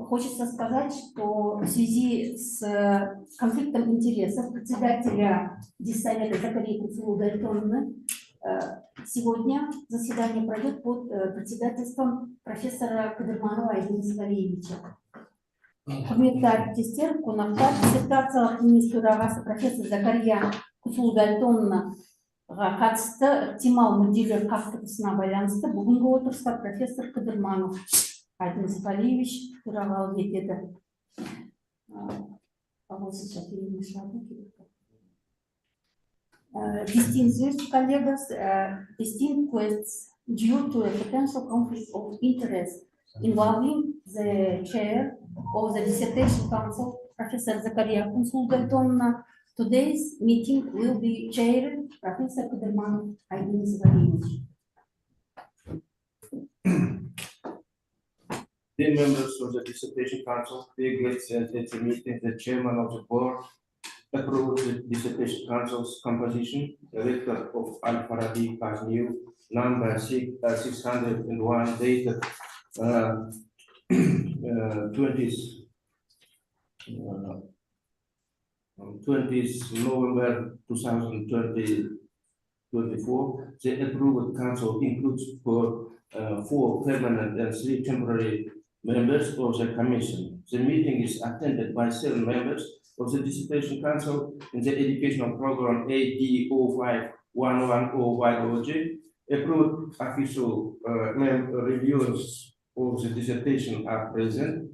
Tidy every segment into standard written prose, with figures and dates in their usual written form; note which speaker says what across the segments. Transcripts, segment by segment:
Speaker 1: хочется сказать, что в связи с конфликтом интересов председателя Диссовета Закарии Куцулу-Дальтоновны сегодня заседание пройдет под председательством профессора Кадырманова Айдениса Валерьевича. Құрметті әріптестер, қонақтар, диссертациялық кеңес төрағасы профессор Закария Куцулу-Дальтоновнаға қатысты ықтимал мүдделер қақтығысына байланысты бүгінгі отырыста профессор Кадырманов Айденис Валерьевич төрағалық етеді. Distinguished colleagues, distinguished due to a potential conflict of interest involving the chair of the dissertation council, Professor Zakariya Kousoul-Daltonovna, today's meeting will be chaired Professor Kudırmanov Aydenis Valievich.
Speaker 2: Dear members of the dissertation council, dear guests at the meeting, the chairman of the board approved the dissertation council's composition. The record of Al-Farabi Kazniu, number 601, dated 20th November 2024. The approved council includes for 4 permanent and 3 temporary members of the commission. The meeting is attended by 7 members of the dissertation council in the educational program AD0511 biology. Approved official reviewers of the dissertation are present.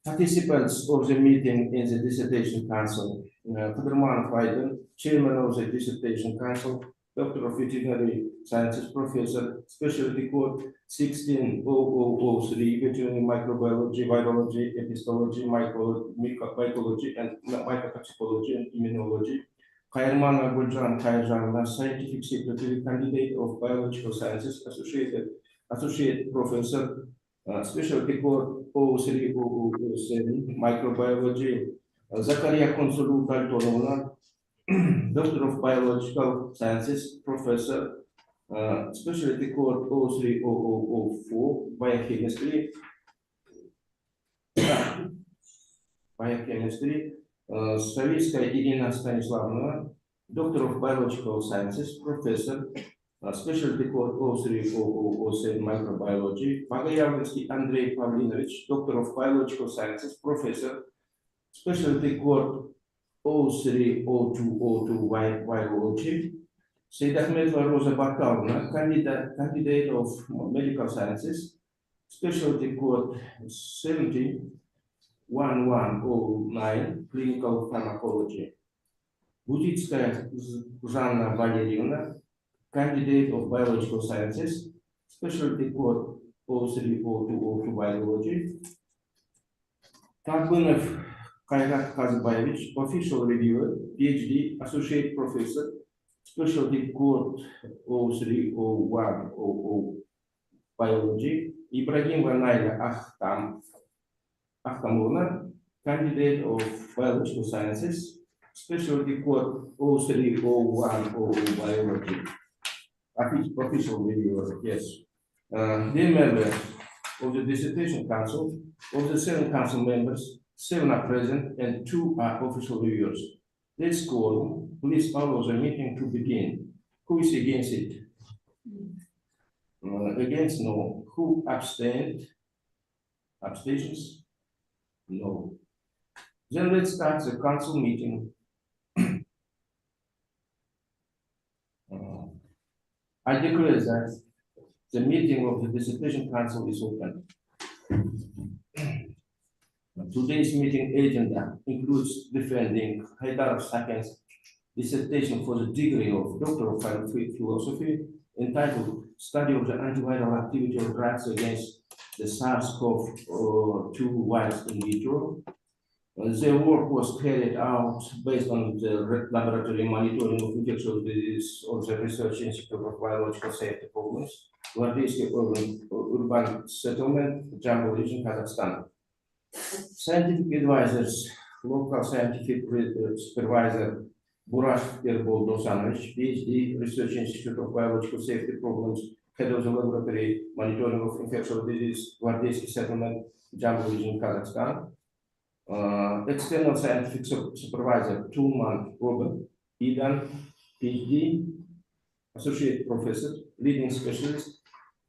Speaker 2: Participants of the meeting in the dissertation council: Kudırmanov Aydin, chairman of the dissertation council, Doctor of Veterinary Sciences, Professor, Specialty Code 16003, Veterinary Microbiology, Virology, Epistology, Mycology, and Mycotoxicology and Immunology. Kayırmanov Gulcan Kayırcan'la, Scientific Secretary, Candidate of Biological Sciences, Associate Professor, Specialty Code 03007, Microbiology. Zakariya Kousoul-Daltonovna, Doctor of Biological Sciences, Professor, Specialty Code 03004, Biochemistry. Savitskaya Irina Stanislavna, Doctor of Biological Sciences, Professor, Specialty Code 03007, Microbiology. Pagayavinsky Andrei Pavlinovich, Doctor of Biological Sciences, Professor, Specialty Code 03002 Virology. Seydakhmetova Rosa Bakalna, candidate of Medical Sciences, Specialty Code 701109, Clinical Pharmacology. Buditskaya Zhanna Valerievna, candidate of Biological Sciences, Specialty Code 03002 Biology. Karbunov Kairat Kazbayevich, official reviewer, PhD, associate professor, Specialty Code 03010 Biology. Ibrahimova Naila Akhtamovna, candidate of Biological Sciences, Specialty Code 03010 Biology. Official reviewer, yes. Dear members of the dissertation council, of the 7 council members, 7 are present and 2 are official reviewers. Let's call. Please allow the meeting to begin. Who is against it? Against, no. Who abstained? Abstentions? No. Then let's start the council meeting. I declare that the meeting of the dissertation council is open. Today's meeting agenda includes defending Haydarov S.J.'s dissertation for the degree of Doctor of Philosophy entitled Study of the Antiviral Activity of Drugs Against the SARS-CoV-2 virus in vitro. The work was carried out based on the laboratory monitoring of infectious disease of the Research Institute of Biological Safety Programs, Gvardeyski Urban Settlement, Jammu Region, Kazakhstan. Scientific advisors, local scientific supervisor Burash Erbol Dosanovich, PhD, Research Institute of Biological Safety Programs, Head of the Laboratory Monitoring of Infectious Disease, Gvardeyski Settlement, Jammu region, Kazakhstan. External scientific supervisor, 2-month Robert Idan, PhD, associate professor, leading specialist,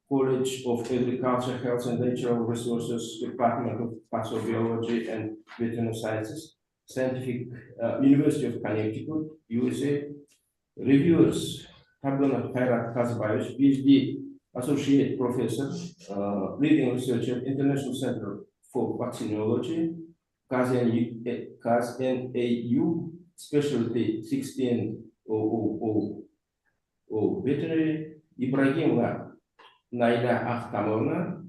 Speaker 2: College of Agriculture, Health and Natural Resources, Department of Pathobiology and Veterinary Sciences, University of Connecticut, USA. Reviewers, Tablanat Khairat Kazbayevich, PhD, associate professor, leading researcher, International Center for Vaccinology, KazNAU, specialty 16000 veterinary, Ibrahimova Naida Akhtamovna,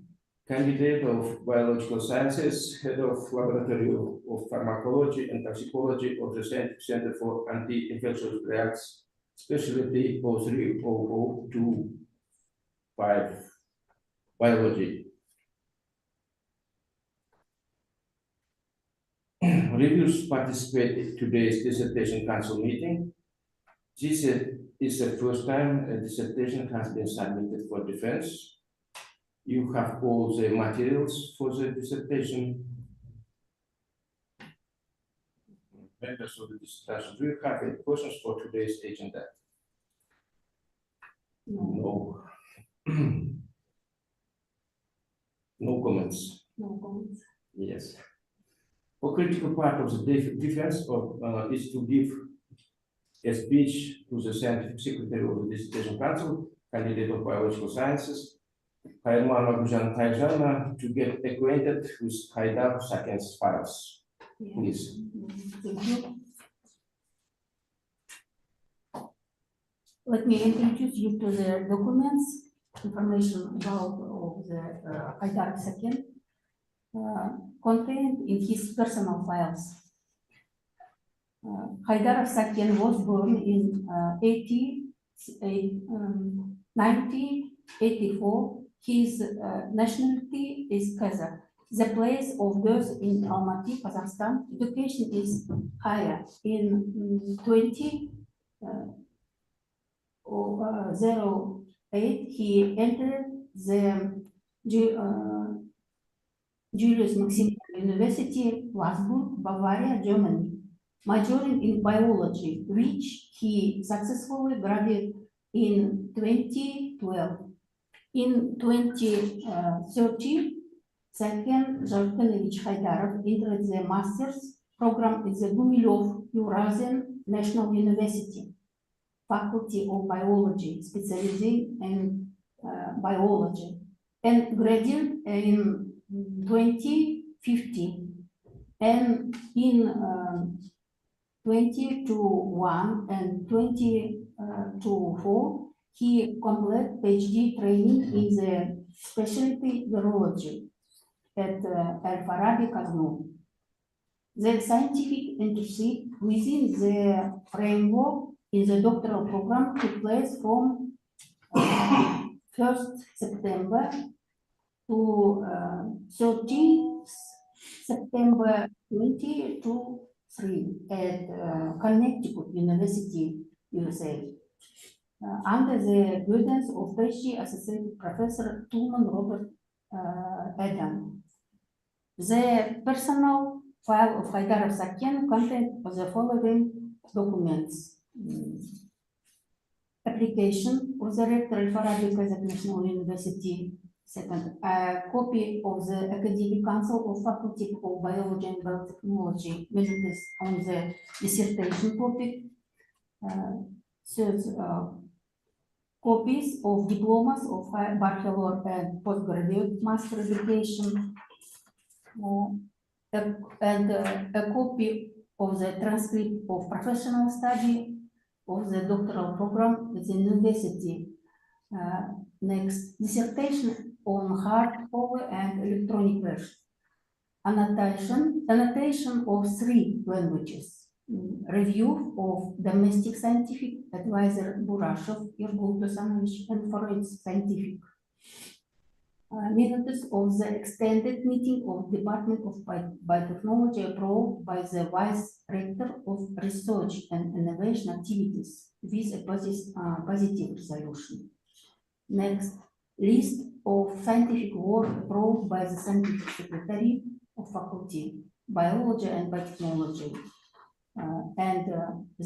Speaker 2: candidate of biological sciences, head of laboratory of pharmacology and toxicology of the Center for Anti-Infectious Drugs, specialty 0300225 biology. Reviewers participate in today's dissertation council meeting. This is the first time a dissertation has been submitted for defense. You have all the materials for the dissertation. Members of the dissertation, do you have any questions for today's agenda? No. No comments.
Speaker 1: No comments.
Speaker 2: Yes. A critical part of the defense is to give a speech to the scientific secretary of the dissertation council, candidate of biological sciences, Hairmanova Guzhan Taijana, to get acquainted with Haydarov S.H. files.
Speaker 1: Yeah.
Speaker 2: Please.
Speaker 1: Thank you. Let me introduce you to the documents, information about the Haydarov S.H. Contained in his personal files. Haydarov S.H. was born in 1984. His nationality is Kazakh. The place of birth in Almaty, Kazakhstan. Education is higher. In 2008, he entered the Julius Maximilian University, Würzburg, Bavaria, Germany, majoring in biology, which he successfully graduated in 2012. In 2013, Zharkanevich Haydarov entered the master's program at the Gumilev Eurasian National University, Faculty of Biology, specializing in biology, and graduated in 2015. And in 2021 and 2024, he completed PhD training in the specialty virology at Al-Farabi Kaznu. The scientific internship within the framework in the doctoral program took place from 1st September to 13th September 2023 at Connecticut University, USA. Under the guidance of PhD Associate Professor Tulman Robert Adam. The personal file of Haydarov S.H. contained the following documents. Application of the rector Al-Farabi Kazakh National University. Second, a copy of the Academic Council of Faculty of Biology and Biotechnology minutes on the dissertation topic. Third, copies of diplomas of bachelor and postgraduate master education, and a copy of the transcript of professional study of the doctoral program at the university. Next, dissertation on hard copy and electronic version. Annotation of 3 languages. Review of domestic scientific advisor Burashov, Yergul Tosanovich, and foreign scientific. Minutes of the extended meeting of Department of Biotechnology approved by the Vice Rector of Research and Innovation Activities with a positive resolution. Next, list of scientific work approved by the scientific secretary of faculty, biology and biotechnology.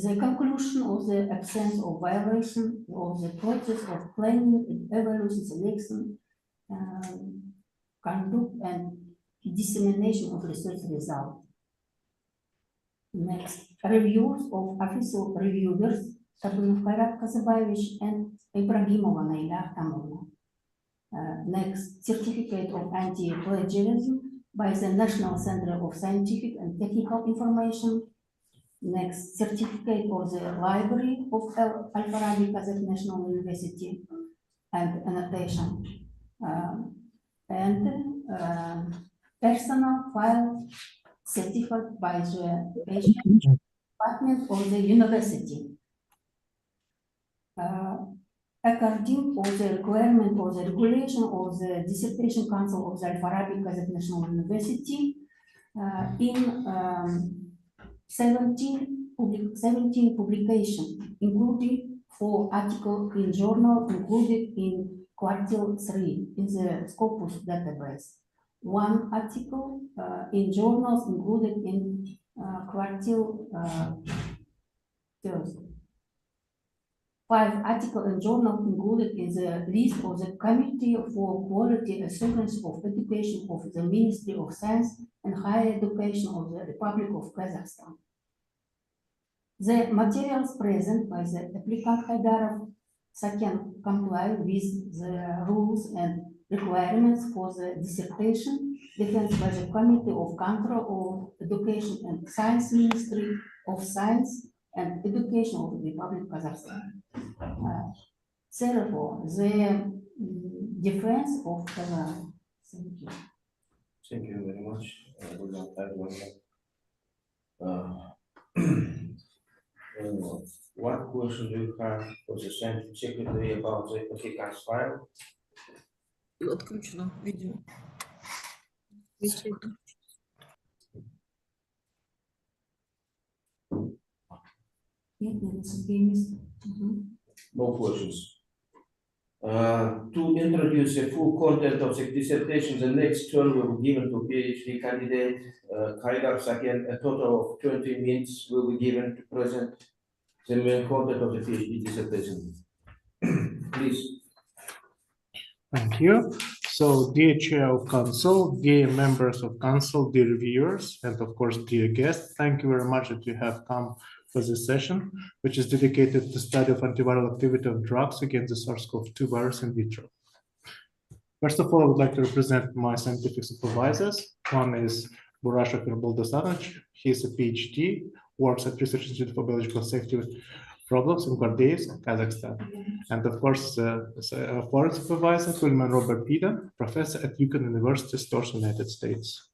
Speaker 1: The conclusion of the absence of violation of the process of planning, evaluation, selection, conduct and dissemination of research results. Next, reviews of official reviewers Sabunov Kairat Kazabayevich and Ibrahimova Naila Tamovna. Next, certificate of anti-plagiarism by the National Center of Scientific and Technical Information. Next, certificate of the Library of Al-Farabi Kazakh National University and annotation. Personal file certified by the Asian Department of the University. According to the requirement of the regulation of the Dissertation Council of the Al-Farabi Kazakh National University, in 17 publications, including 4 articles in journal included in Quartile 3 in the Scopus database. 1 article in journals included in Quartile 5 articles in journals included in the list of the Committee for Quality Assurance of Education of the Ministry of Science and Higher Education of the Republic of Kazakhstan. The materials present by the applicant Haydarov S.H. comply with the rules and requirements for the dissertation defense by the Committee of Control of Education and Science Ministry of Science and Education of the Republic of Kazakhstan. Therefore, the defense of Haydarov. Thank you.
Speaker 2: Thank you very much. What question do you have for the scientific secretary about the applicant's file?
Speaker 3: Отключено видео.
Speaker 2: No questions. To introduce the full content of the dissertation, the next turn will be given to PhD candidate Haydarov S.H. A total of 20 minutes will be given to present the main content of the PhD dissertation. Please.
Speaker 4: Thank you. So, dear Chair of Council, dear members of Council, dear reviewers, and of course, dear guests, thank you very much that you have come for this session, which is dedicated to the study of antiviral activity of drugs against the SARS-CoV-2 virus in vitro. First of all, I would like to represent my scientific supervisors. One is Burashov Irbal Dosanich. He is a PhD, works at Research Institute for Biological Safety Problems in Gordeevsk, Kazakhstan. And of course, foreign supervisor, Kulman Robert Eden, professor at Yukon University, Stores, United States.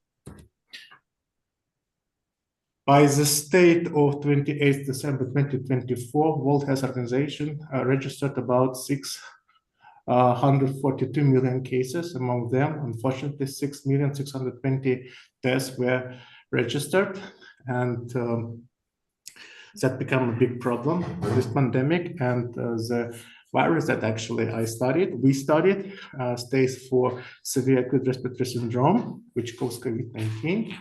Speaker 4: By the state of 28 December 2024, World Health Organization registered about 642 million cases. Among them, unfortunately, 6,620,000 deaths were registered. And that became a big problem, this pandemic. And the virus that actually we studied, stays for severe acute respiratory syndrome, which causes COVID-19.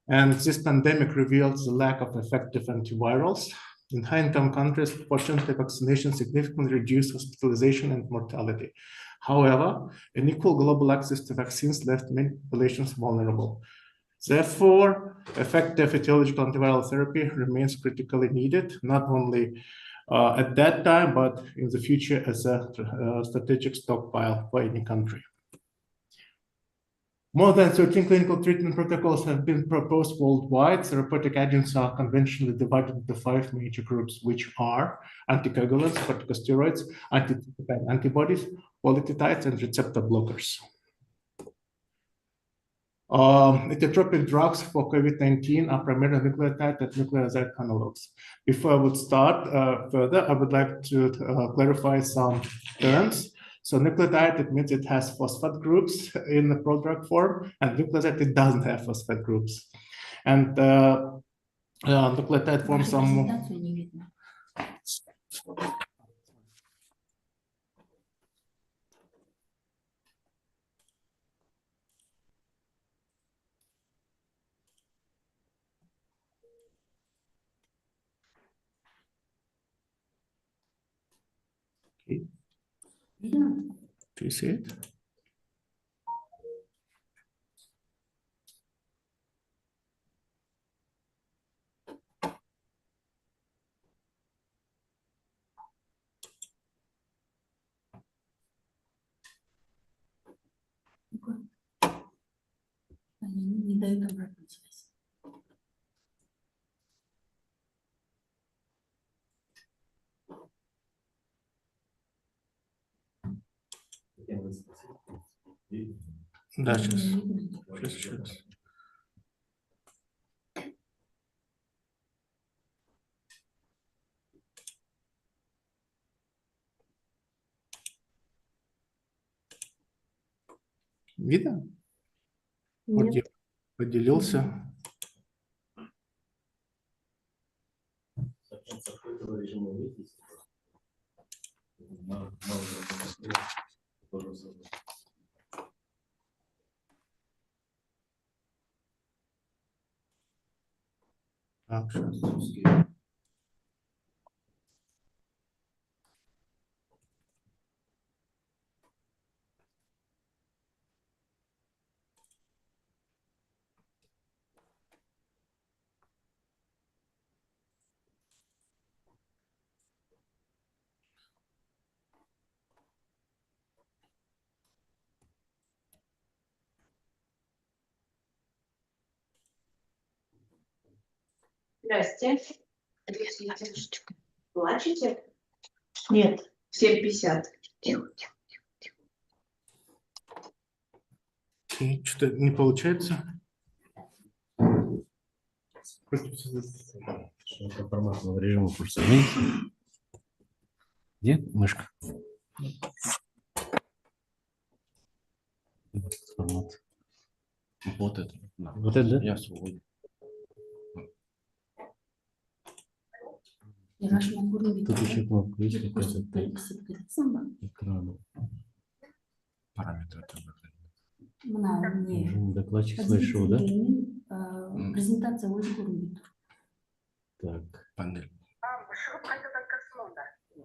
Speaker 4: And this pandemic reveals the lack of effective antivirals. In high-income countries, fortunately, vaccination significantly reduced hospitalization and mortality. However, unequal global access to vaccines left many populations vulnerable. Therefore, effective etiological antiviral therapy remains critically needed, not only at that time, but in the future as a strategic stockpile for any country. More than 13 clinical treatment protocols have been proposed worldwide. Therapeutic agents are conventionally divided into 5 major groups, which are anticoagulants, corticosteroids, antibodies, polypeptides, and receptor blockers. Etitropic drugs for COVID-19 are primarily nucleotide and nucleoside analogs. Before I would start further, I would like to clarify some terms. So nucleotide, it means it has phosphate groups in the prodrug form, and nucleoside, it doesn't have phosphate groups. And nucleotide forms some...
Speaker 1: Видно?
Speaker 4: Do you see it?
Speaker 1: Они не дают обратную связь.
Speaker 4: Да, сейчас.
Speaker 1: Не видно.
Speaker 4: Сейчас, сейчас. Видно? Вот
Speaker 3: Нет.
Speaker 4: я поделился. Так, сейчас.
Speaker 5: Здрасте. Плачете? Нет. 7:50.
Speaker 4: И что-то не получается.
Speaker 6: Форматного режима курса. Где мышка? Формат.
Speaker 2: Вот это.
Speaker 6: Вот это, да?
Speaker 2: Я свободен.
Speaker 6: Тут еще кнопка есть, как раз это экрана.
Speaker 2: Параметры там.
Speaker 6: Режим докладчик слайд-шоу, да?
Speaker 1: Презентация очень грубит.
Speaker 6: Так.
Speaker 2: Панель.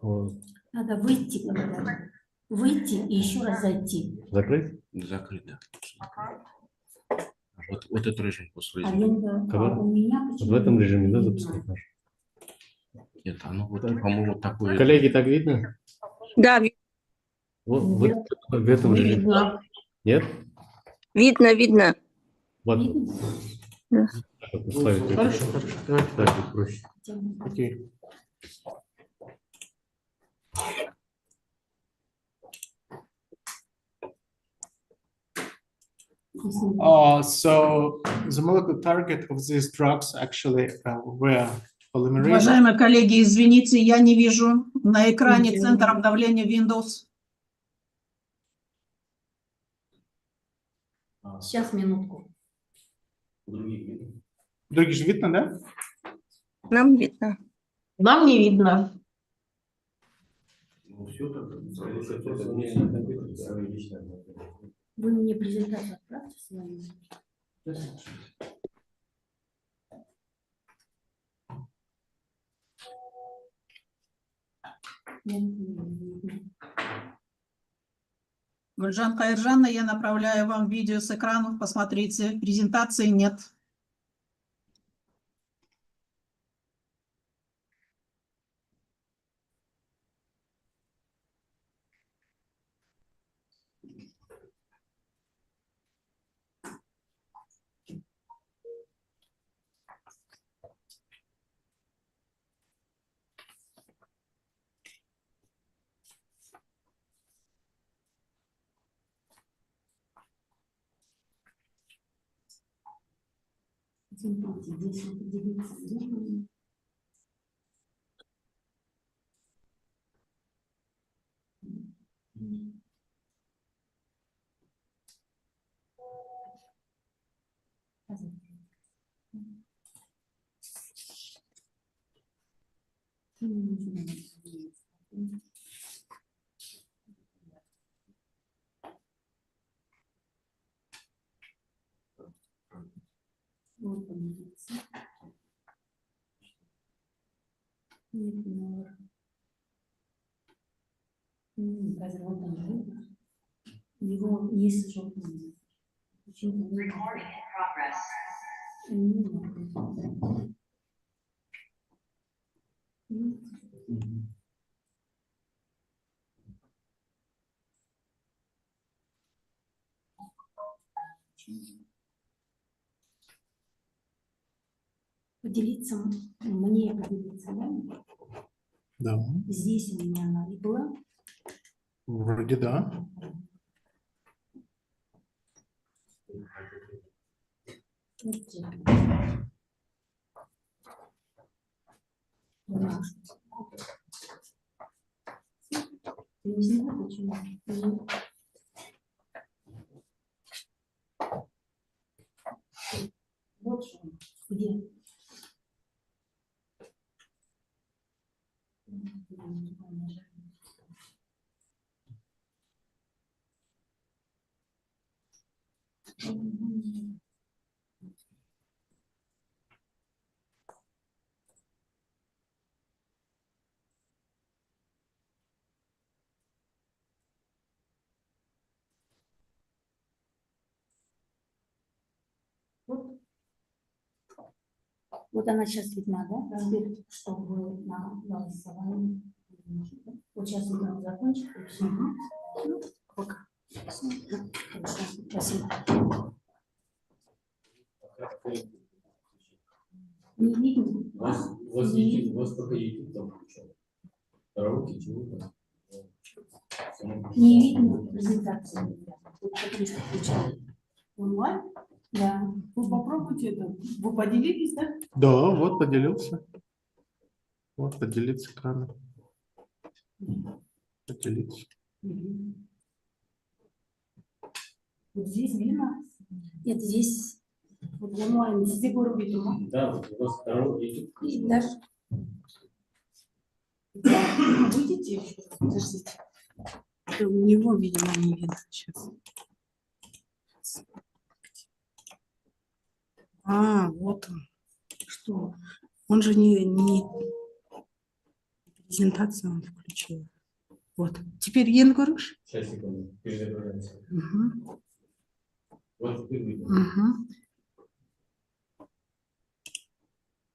Speaker 6: О,
Speaker 1: Надо выйти, говорят. Выйти и еще раз зайти.
Speaker 6: закрыть?
Speaker 2: Закрыто. Вот этот режим после
Speaker 1: А
Speaker 6: Когда?
Speaker 1: у меня
Speaker 6: Вот
Speaker 1: почему
Speaker 6: в этом режиме, да,
Speaker 1: не
Speaker 6: запускать
Speaker 1: видно?
Speaker 6: наш?
Speaker 2: Нет, оно вот, по-моему, такое.
Speaker 6: Коллеги, так видно?
Speaker 3: Да,
Speaker 6: Вот в этом режиме.
Speaker 3: видно.
Speaker 6: Нет?
Speaker 3: Видно, видно.
Speaker 6: Вот.
Speaker 1: Видно?
Speaker 6: Как условие.
Speaker 4: Хорошо, хорошо. Давайте
Speaker 6: Так, будет проще.
Speaker 4: Окей. So the molecular target of these drugs actually were polymerase.
Speaker 7: Уважаемые коллеги, извините, я не вижу на экране центр обновления Windows.
Speaker 1: Сейчас, минутку.
Speaker 4: Другие же видно, да?
Speaker 3: Нам видно.
Speaker 5: Нам не видно.
Speaker 1: Вы мне презентацию отправьте свою.
Speaker 7: Гульжан Хайржанна, я направляю вам видео с экранов, посмотрите. Презентации нет.
Speaker 1: Здесь определиться нужно. Вот он видится. Нет, разве он там Есть желтый. Поделиться, мне поделиться, да?
Speaker 4: Да,
Speaker 1: Здесь у меня она и была.
Speaker 4: вроде да.
Speaker 1: Да. Не знаю, почему. Вот же он. Где? Вот. Вот она сейчас видна, да? Теперь, чтобы на голосовании. Вот сейчас мы закончим. И все. Ну, пока. Хорошо. Спасибо. Не видно?
Speaker 6: У вас только YouTube там включен. Караоке чего-то.
Speaker 1: Не видно презентацию. Вот потому что включаю.
Speaker 7: Онлайн?
Speaker 1: Да.
Speaker 7: Вы попробуйте это. Вы поделитесь, да?
Speaker 4: Да, вот поделился. Вот поделиться экраном. Поделиться.
Speaker 7: Вот здесь видно.
Speaker 1: Нет, здесь
Speaker 7: Вот онлайн. Везде вырубить ума.
Speaker 6: Да, вот у вас караоке YouTube включен.
Speaker 1: даже
Speaker 7: Выйдите еще раз. Подождите. Это у него, видимо, не видно сейчас. А, вот он. Что? Он же не презентацию он включил. Вот. Теперь Енгурыш.
Speaker 6: Сейчас, секунду, перезагружается.
Speaker 7: Угу.
Speaker 6: Вот теперь видно.
Speaker 7: Угу.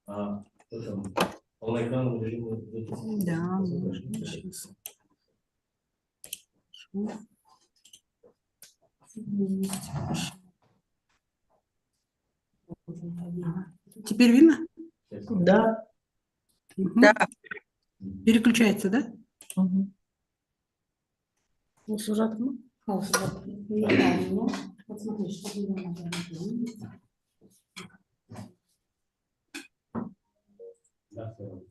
Speaker 6: А, что там? Полноэкранном режиме.
Speaker 7: Да, можно сейчас. Теперь видно?
Speaker 5: Да.
Speaker 7: Угу.
Speaker 3: Да.
Speaker 7: Переключается, да?
Speaker 1: Служатку. Вот смотри, что было.
Speaker 6: Да, все.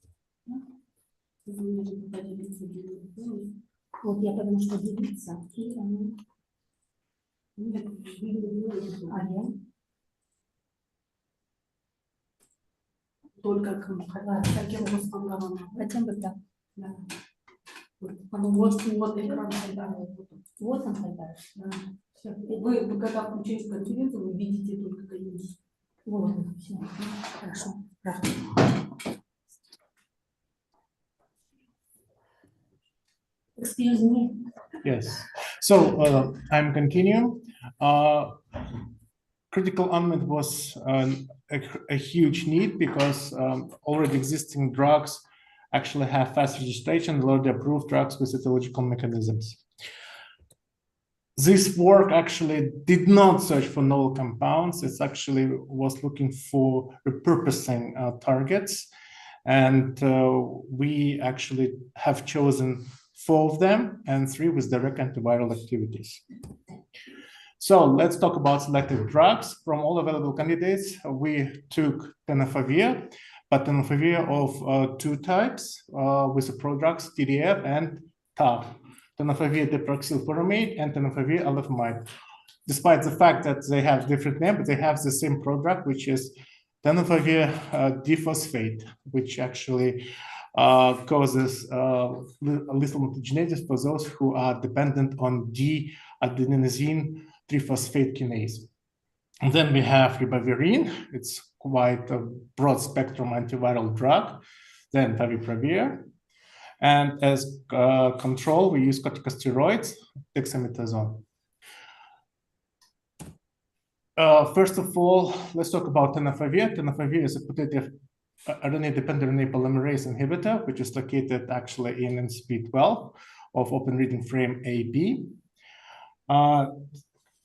Speaker 1: Вот я потому что делиться. И они... А я?
Speaker 7: Только каким образом?
Speaker 1: Хотя бы так.
Speaker 7: Да.
Speaker 1: Вот
Speaker 7: Вот экран.
Speaker 1: Вот он Хайдар.
Speaker 7: Да. Всё. Вы когда включаете конференцию, вы видите только комиссию.
Speaker 1: Вот он. Все. Хорошо. Да. Excuse me.
Speaker 4: Yes. So I'm continuing. Critical unmet was a huge need because already existing drugs actually have fast registration, already approved drugs with etiological mechanisms. This work actually did not search for novel compounds. It actually was looking for repurposing targets. And we actually have chosen 4 of them and 3 with direct antiviral activities. So let's talk about selected drugs. From all available candidates, we took tenofovir, but tenofovir of 2 types with the prodrugs TDF and TAF. Tenofovir diproxylfuramate and tenofovir alafamide. Despite the fact that they have different names, but they have the same prodrug, which is tenofovir diphosphate, which actually causes lethal mutagenesis for those who are dependent on D-adenosine triphosphate kinase. And then we have ribavirin. It's quite a broad spectrum antiviral drug. Then favipiravir. And as control, we use corticosteroids, dexamethasone. First of all, let's talk about tenofovir. Tenofovir is a putative RNA-dependent RNA polymerase inhibitor, which is located actually in NCP12 of open reading frame AB.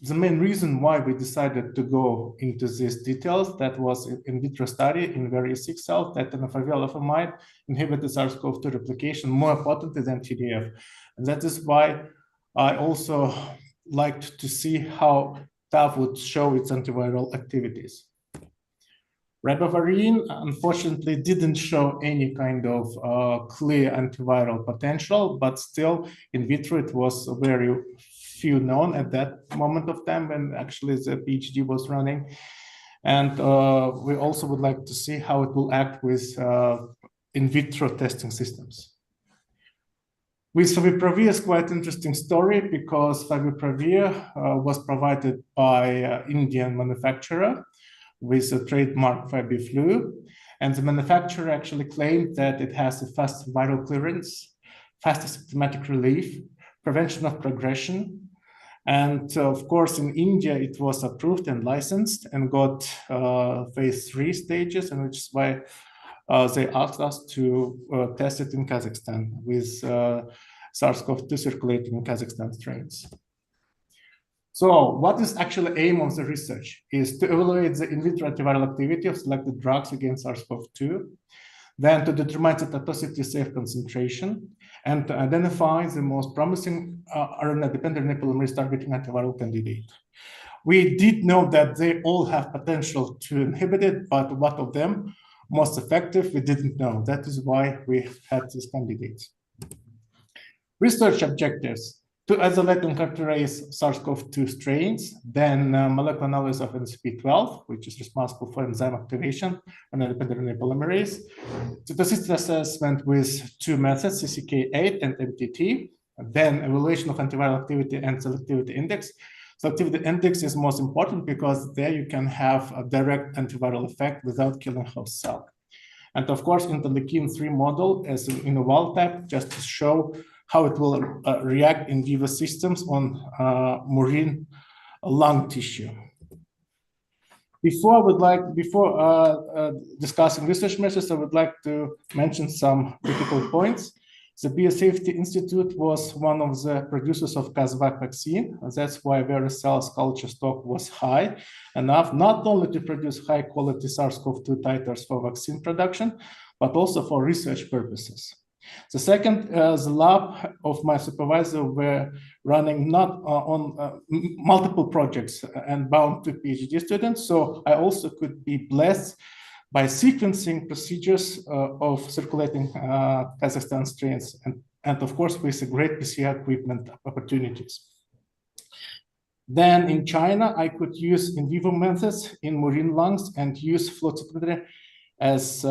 Speaker 4: The main reason why we decided to go into these details, that was in vitro study in various sick cells, that tenofovir inhibited SARS-CoV-2 replication more potently than TDF. And that is why I also liked to see how TAF would show its antiviral activities. Ribavirin, unfortunately, didn't show any kind of clear antiviral potential, but still in vitro it was very few known at that moment of time when actually the PhD was running. And we also would like to see how it will act with in vitro testing systems. With favipiravir is quite interesting story because favipiravir was provided by Indian manufacturer with a trademark Fabiflu, and the manufacturer actually claimed that it has a fast viral clearance, faster symptomatic relief, prevention of progression. And of course, in India, it was approved and licensed and got phase 3 stages, and which is why they asked us to test it in Kazakhstan with SARS-CoV-2 circulating in Kazakhstan strains. So what is actually aim of the research is to evaluate the in vitro antiviral activity of selected drugs against SARS-CoV-2, then to determine the toxicity safe concentration, and to identify the most promising RNA-dependent RNA polymerase targeting antiviral candidate. We did know that they all have potential to inhibit it, but what of them most effective, we didn't know. That is why we had these candidates. Research objectives: to isolate and characterize SARS-CoV-2 strains, then molecular analysis of NCP12, which is responsible for enzyme activation and independent RNA polymerase. Toxicity assessment with two methods, CCK8 and MTT. Then evaluation of antiviral activity and selectivity index. Selectivity index is most important because there you can have a direct antiviral effect without killing host cell. And of course, interleukin-3 model as in a wild type, just to show how it will react in vivo systems on murine lung tissue. Before discussing research methods, I would like to mention some critical points. The Biosafety Institute was one of the producers of Kazvac vaccine. And that's why various cells culture stock was high enough, not only to produce high quality SARS-CoV-2 titers for vaccine production, but also for research purposes. The second, the lab of my supervisor were running not on multiple projects and bound to PhD students. So I also could be blessed by sequencing procedures of circulating Kazakhstan strains, and of course with a great PCR equipment opportunities. Then in China, I could use in vivo methods in murine lungs and use flow cytometry as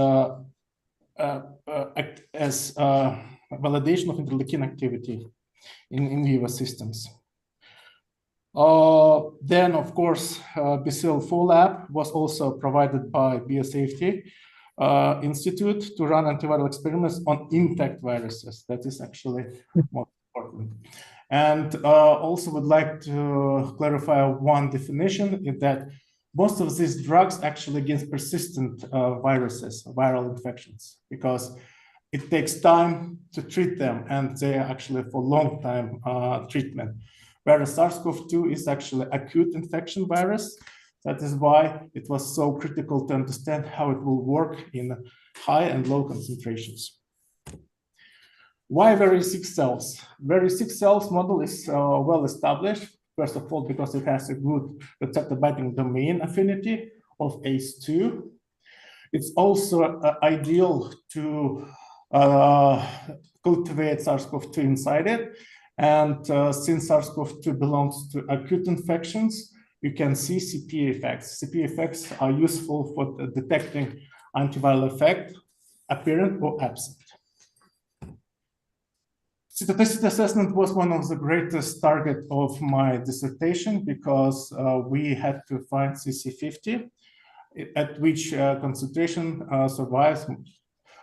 Speaker 4: validation of interleukin activity in vivo systems. Then, of course, BCL4 lab was also provided by Biosafety Institute to run antiviral experiments on intact viruses. That is actually more important. And also would like to clarify one definition, is that most of these drugs actually against persistent viruses, viral infections, because it takes time to treat them and they are actually for long time treatment. Whereas SARS-CoV-2 is actually acute infection virus. That is why it was so critical to understand how it will work in high and low concentrations. Why very sick cells? Very sick cells model is well established. First of all, because it has a good receptor binding domain affinity of ACE2. It's also ideal to cultivate SARS-CoV-2 inside it. And since SARS-CoV-2 belongs to acute infections, you can see CP effects. CP effects are useful for detecting antiviral effect, apparent or absent. Cytotoxicity assessment was one of the greatest target of my dissertation because we had to find CC50 at which concentration survives,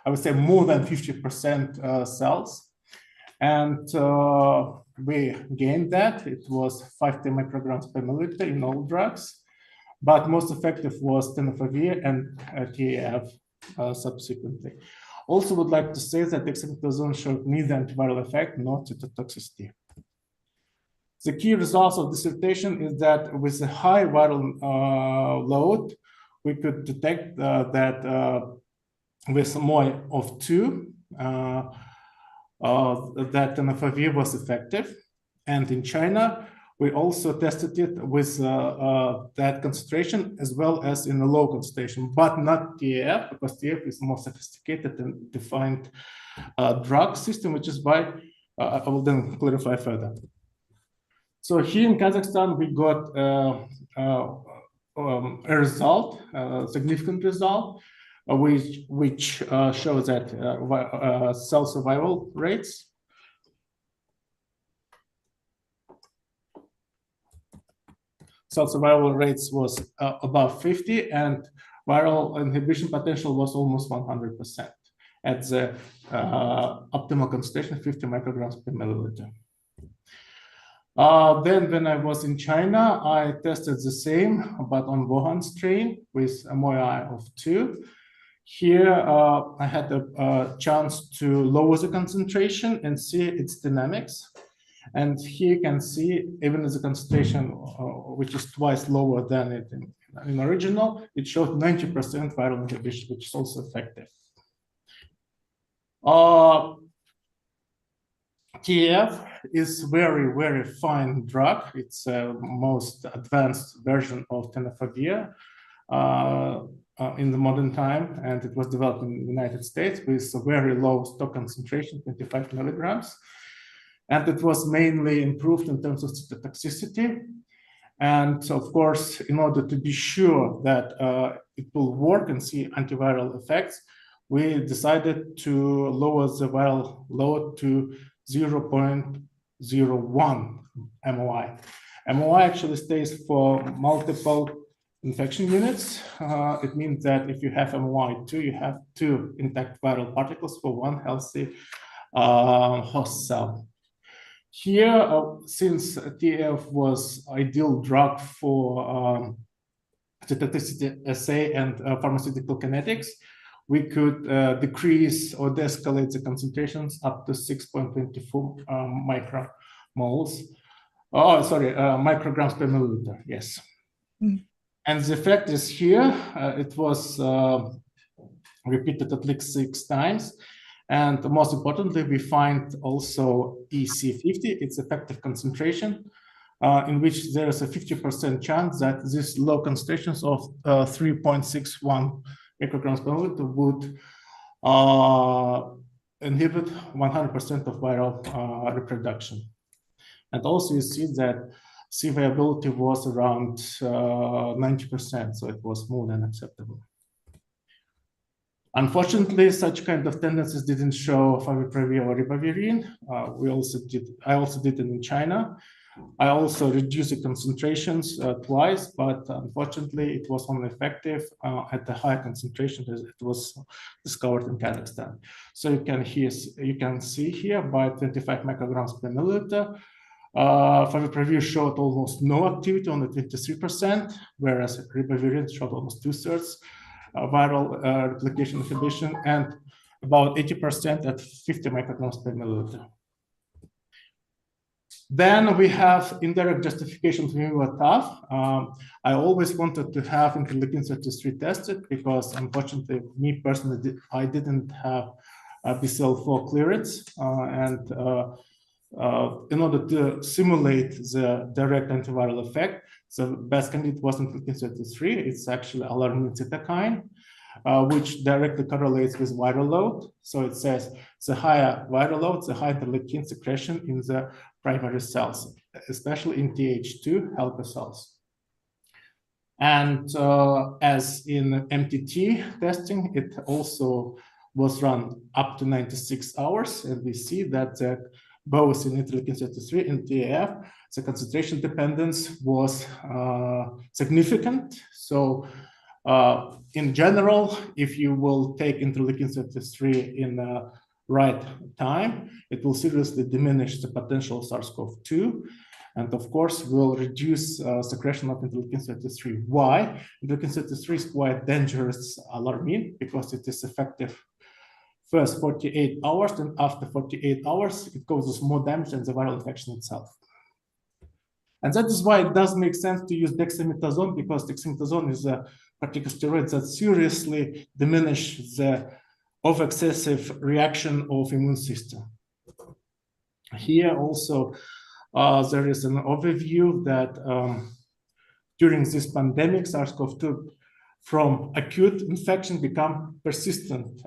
Speaker 4: I would say, more than 50% cells. And we gained that. It was 50 micrograms per milliliter in all drugs. but most effective was tenofovir and TAF subsequently. Also would like to say that dexamethasone showed neither antiviral effect nor cytotoxicity. The key results of dissertation is that with a high viral load, we could detect that with MOI of 2, that tenofovir was effective. And in China, we also tested it with that concentration as well as in a low concentration, but not TAF, because TAF is more sophisticated and defined drug system, which is why I will then clarify further. So here in Kazakhstan, we got a result, a significant result, which shows that cell survival rates. Cell survival rates was above 50, and viral inhibition potential was almost 100% at the optimal concentration, 50 micrograms per milliliter. Then when I was in China, I tested the same, but on Wuhan strain with a MOI of 2. Here, I had a chance to lower the concentration and see its dynamics. And here you can see, even as a concentration, which is twice lower than it in original, it showed 90% viral inhibition, which is also effective. TAF is very, very fine drug. It's the most advanced version of tenofovir in the modern time, and it was developed in the United States with a very low stock concentration, 25 milligrams. And it was mainly improved in terms of cytotoxicity. And of course, in order to be sure that it will work and see antiviral effects, we decided to lower the viral load to 0.01 MOI. MOI actually stays for multiple infection units. It means that if you have MOI 2, you have 2 intact viral particles for 1 healthy host cell. Here, since TAF was ideal drug for cytotoxicity assay and pharmaceutical kinetics, we could decrease or de-escalate the concentrations up to 6.24 micrograms per milliliter, yes. Mm. And the effect is here. It was repeated at least 6 times. And most importantly, we find also EC50, its effective concentration, in which there is a 50% chance that these low concentrations of 3.61 micrograms per milliliter would inhibit 100% of viral reproduction. And also you see that C viability was around 90%, so it was more than acceptable. Unfortunately, such kind of tendencies didn't show favipiravir or ribavirin. I also did it in China. I also reduced the concentrations twice, but unfortunately, it was only effective at the high concentration as it was discovered in Kazakhstan. So you can see here by 25 micrograms per milliliter, favipiravir showed almost no activity, only 23%, whereas ribavirin showed almost 2/3 viral replication inhibition and about 80% at 50 micrograms per milliliter. Then we have indirect justification to TAF. I always wanted to have interleukin-33 tested because, unfortunately, me personally, I didn't have BCL4 clearance. In order to simulate the direct antiviral effect, the best candidate was interleukin-33. It's actually alarmin cytokine, which directly correlates with viral load. So it says the higher viral load, the higher interleukin secretion in the primary cells, especially in Th2 helper cells. And as in MTT testing, it also was run up to 96 hours. And we see that both in interleukin-33 and TAF, the concentration dependence was significant. So in general, if you will take interleukin-33 in the right time, it will seriously diminish the potential SARS-CoV-2. And of course, will reduce secretion of interleukin-33. Why? Interleukin-33 is quite dangerous alarmin because it is effective first 48 hours, and after 48 hours, it causes more damage than the viral infection itself. And that is why it does make sense to use dexamethasone, because dexamethasone is a corticosteroid that seriously diminishes the over-excessive reaction of immune system. Here also, there is an overview that during this pandemic, SARS-CoV-2 from acute infection become persistent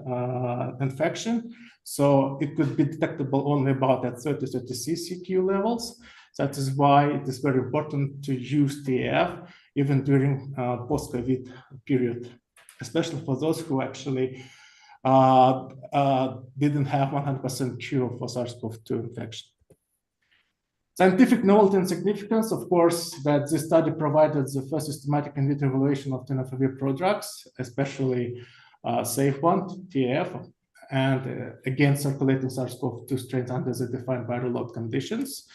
Speaker 4: infection. So it could be detectable only about at 30-36 CQ levels. That is why it is very important to use TAF even during post-COVID period, especially for those who actually didn't have 100% cure for SARS-CoV-2 infection. Scientific novelty and significance, of course, that this study provided the first systematic in vitro evaluation of tenofovir prodrugs, especially safe one, TAF, and against circulating SARS-CoV-2 strains under the defined viral load conditions.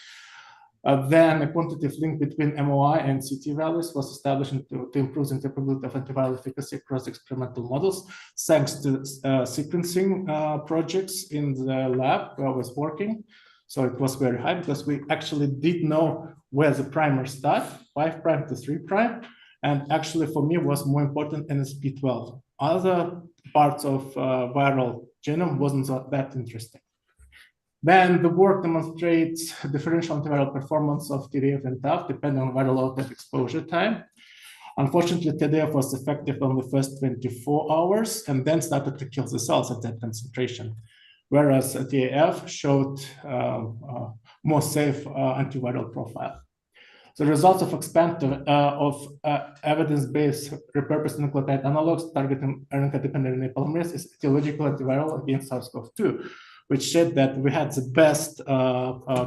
Speaker 4: Then a quantitative link between MOI and CT values was established to improve the interpretability of antiviral efficacy across experimental models, thanks to sequencing projects in the lab where I was working. So it was very high because we actually did know where the primers start, 5' to 3'. And actually for me was more important NSP12. Other parts of viral genome wasn't that interesting. Then the work demonstrates differential antiviral performance of TDF and TAF depending on viral load and exposure time. Unfortunately, TDF was effective on the first 24 hours and then started to kill the cells at that concentration, whereas TAF showed more safe antiviral profile. The results of expansion of evidence-based repurposed nucleotide analogs targeting RNA-dependent RNA polymerase is etiological antiviral against SARS-CoV-2, which said that we had the best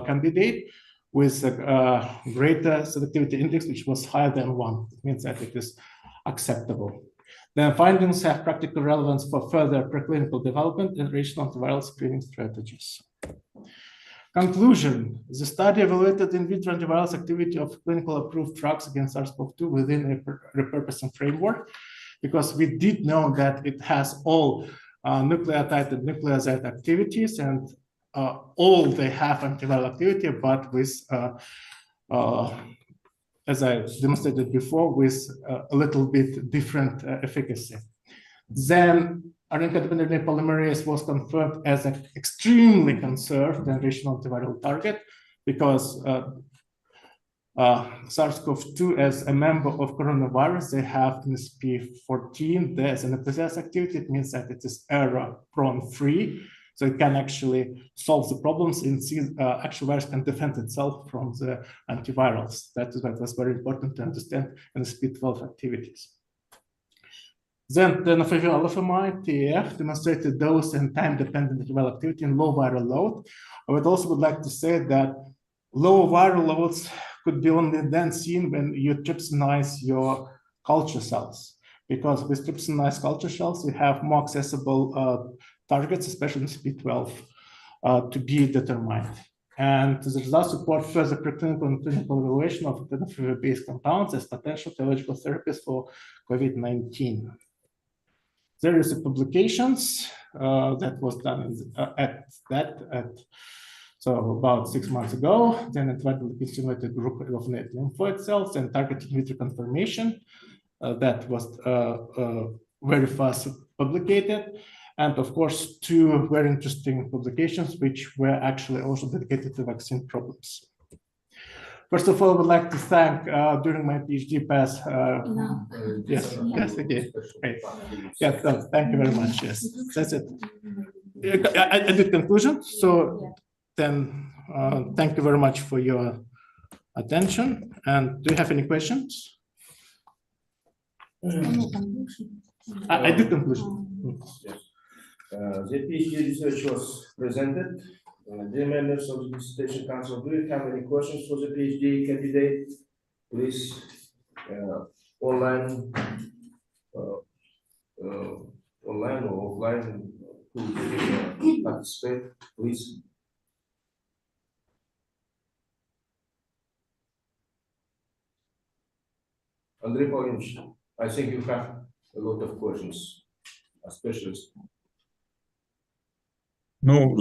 Speaker 4: candidate with a greater selectivity index, which was higher than 1. It means that it is acceptable. The findings have practical relevance for further preclinical development and rational antiviral screening strategies. Conclusion: the study evaluated in vitro antiviral activity of clinical approved drugs against SARS-CoV-2 within a repurposing framework, because we did know that it has all nucleotide and nucleoside activities, and all they have antiviral activity, but with, as I demonstrated before, with a little bit different efficacy. Then RNA-dependent RNA polymerase was confirmed as an extremely conserved and rational antiviral target because SARS-CoV-2 as a member of coronavirus, they have NSP14, there's an NPS activity. It means that it is error-prone free. So it can actually solve the problems in actual virus can defend itself from the antivirals. That was very important to understand NSP12 activities. Then tenofovir alafamide, TAF, demonstrated dose and time-dependent antiviral activity in low viral load. I would also like to say that low viral loads could be only then seen when you trypsinize your culture cells, because with trypsinized culture cells, you have more accessible targets, especially NSP12, to be determined. And the results support further preclinical and clinical evaluation of tenofovir-based compounds as potential biological therapies for COVID-19. There is a publications that was done so about 6 months ago. Then it was a stimulated group of innate lymphoid cells and targeted in vitro confirmation that was very fast publicated. And of course, 2 very interesting publications, which were actually also dedicated to vaccine problems. First of all, I would like to thank during my PhD pass. Yes, okay, great. Yes, thank you very much. Yes, that's it. I did conclusion. So then, thank you very much for your attention. And do you have any questions? I did conclusion.
Speaker 2: Yes. The PhD research was presented. Dear members of the Dissertation Council, do you have any questions for the PhD candidate? Please, online or offline, who participate, please. Andrei Pavlovich, I think you have a lot of questions, especially.
Speaker 8: Ну,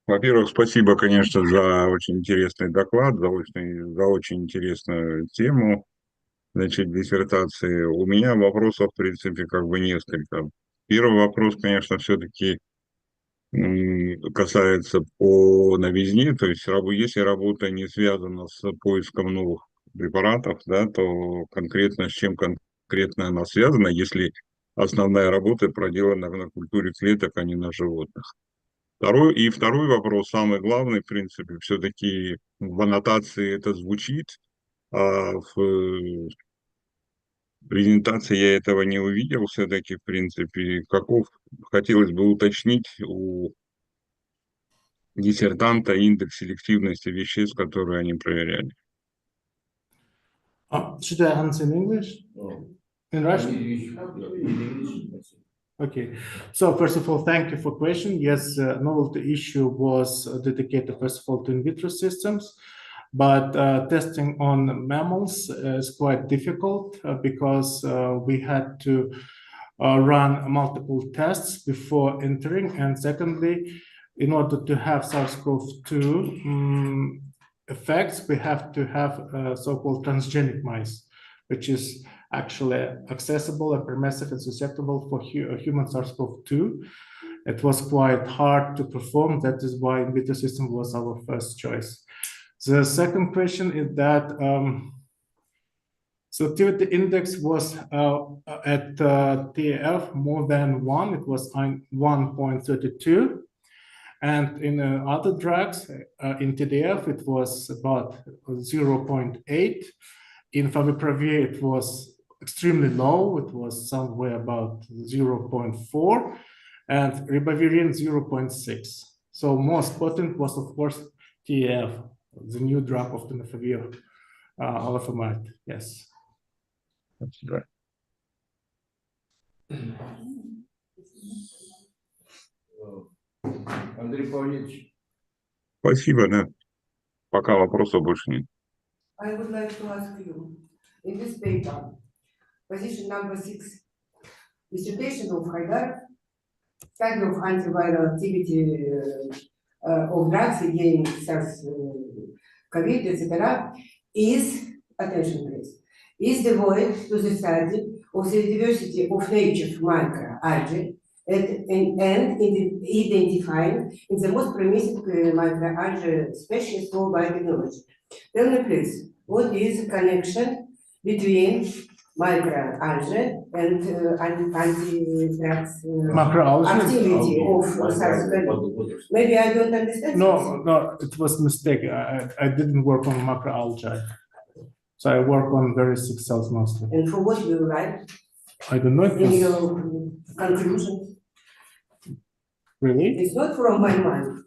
Speaker 8: во-первых, спасибо, конечно, за очень интересный доклад, за очень интересную тему, значит, диссертации. У меня вопросов, в принципе, как бы несколько. Первый вопрос, конечно, все-таки касается по новизне, то есть если работа не связана с поиском новых препаратов, да, то конкретно с чем конкретно она связана, если основная работа проделана на культуре клеток, а не на животных. Второй вопрос, самый главный, в принципе, все-таки в аннотации это звучит, а в презентации я этого не увидел все-таки, в принципе, хотелось бы уточнить у диссертанта индекс селективности веществ, которые они проверяли.
Speaker 4: Should I answer in English? In Russian?
Speaker 2: English.
Speaker 4: Okay, so first of all, thank you for question. Yes, novelty issue was dedicated first of all to in vitro systems, but testing on mammals is quite difficult because we had to run multiple tests before entering, and secondly, in order to have SARS-CoV-2 effects, we have to have so-called transgenic mice, which is actually accessible and permissive and susceptible for human SARS-CoV-2. It was quite hard to perform. That is why in vitro system was our first choice. The second question is that selectivity index was at TF more than 1. It was 1.32. And in other drugs, in TDF, it was about 0.8. In favipiravir, it was extremely low. It was somewhere about 0.4, and ribavirin 0.6. So most potent was, of course, TAF, the new drug of tenofovir, alafamide. Yes.
Speaker 8: That's right.
Speaker 2: Андрей Павлович.
Speaker 8: Спасибо, да. Пока вопросов больше нет.
Speaker 9: I would like to ask you, in this paper, position number 6, dissertation of Haidar, study of antiviral activity of drugs against SARS-CoV, etc., is, attention please, is devoid to the study of the diversity of native microalgae and identifying in the most promising microalgae species for biotechnology. Tell me please, what is the connection between microalgae and anti-drugs activity of SARS-CoV? Maybe I don't understand.
Speaker 4: No, it was a mistake. I didn't work on macroalgae. So I work on very sick cells mostly.
Speaker 9: And for what you write?
Speaker 4: I don't know.
Speaker 9: In your conclusion?
Speaker 4: Really?
Speaker 9: It's not from my mind.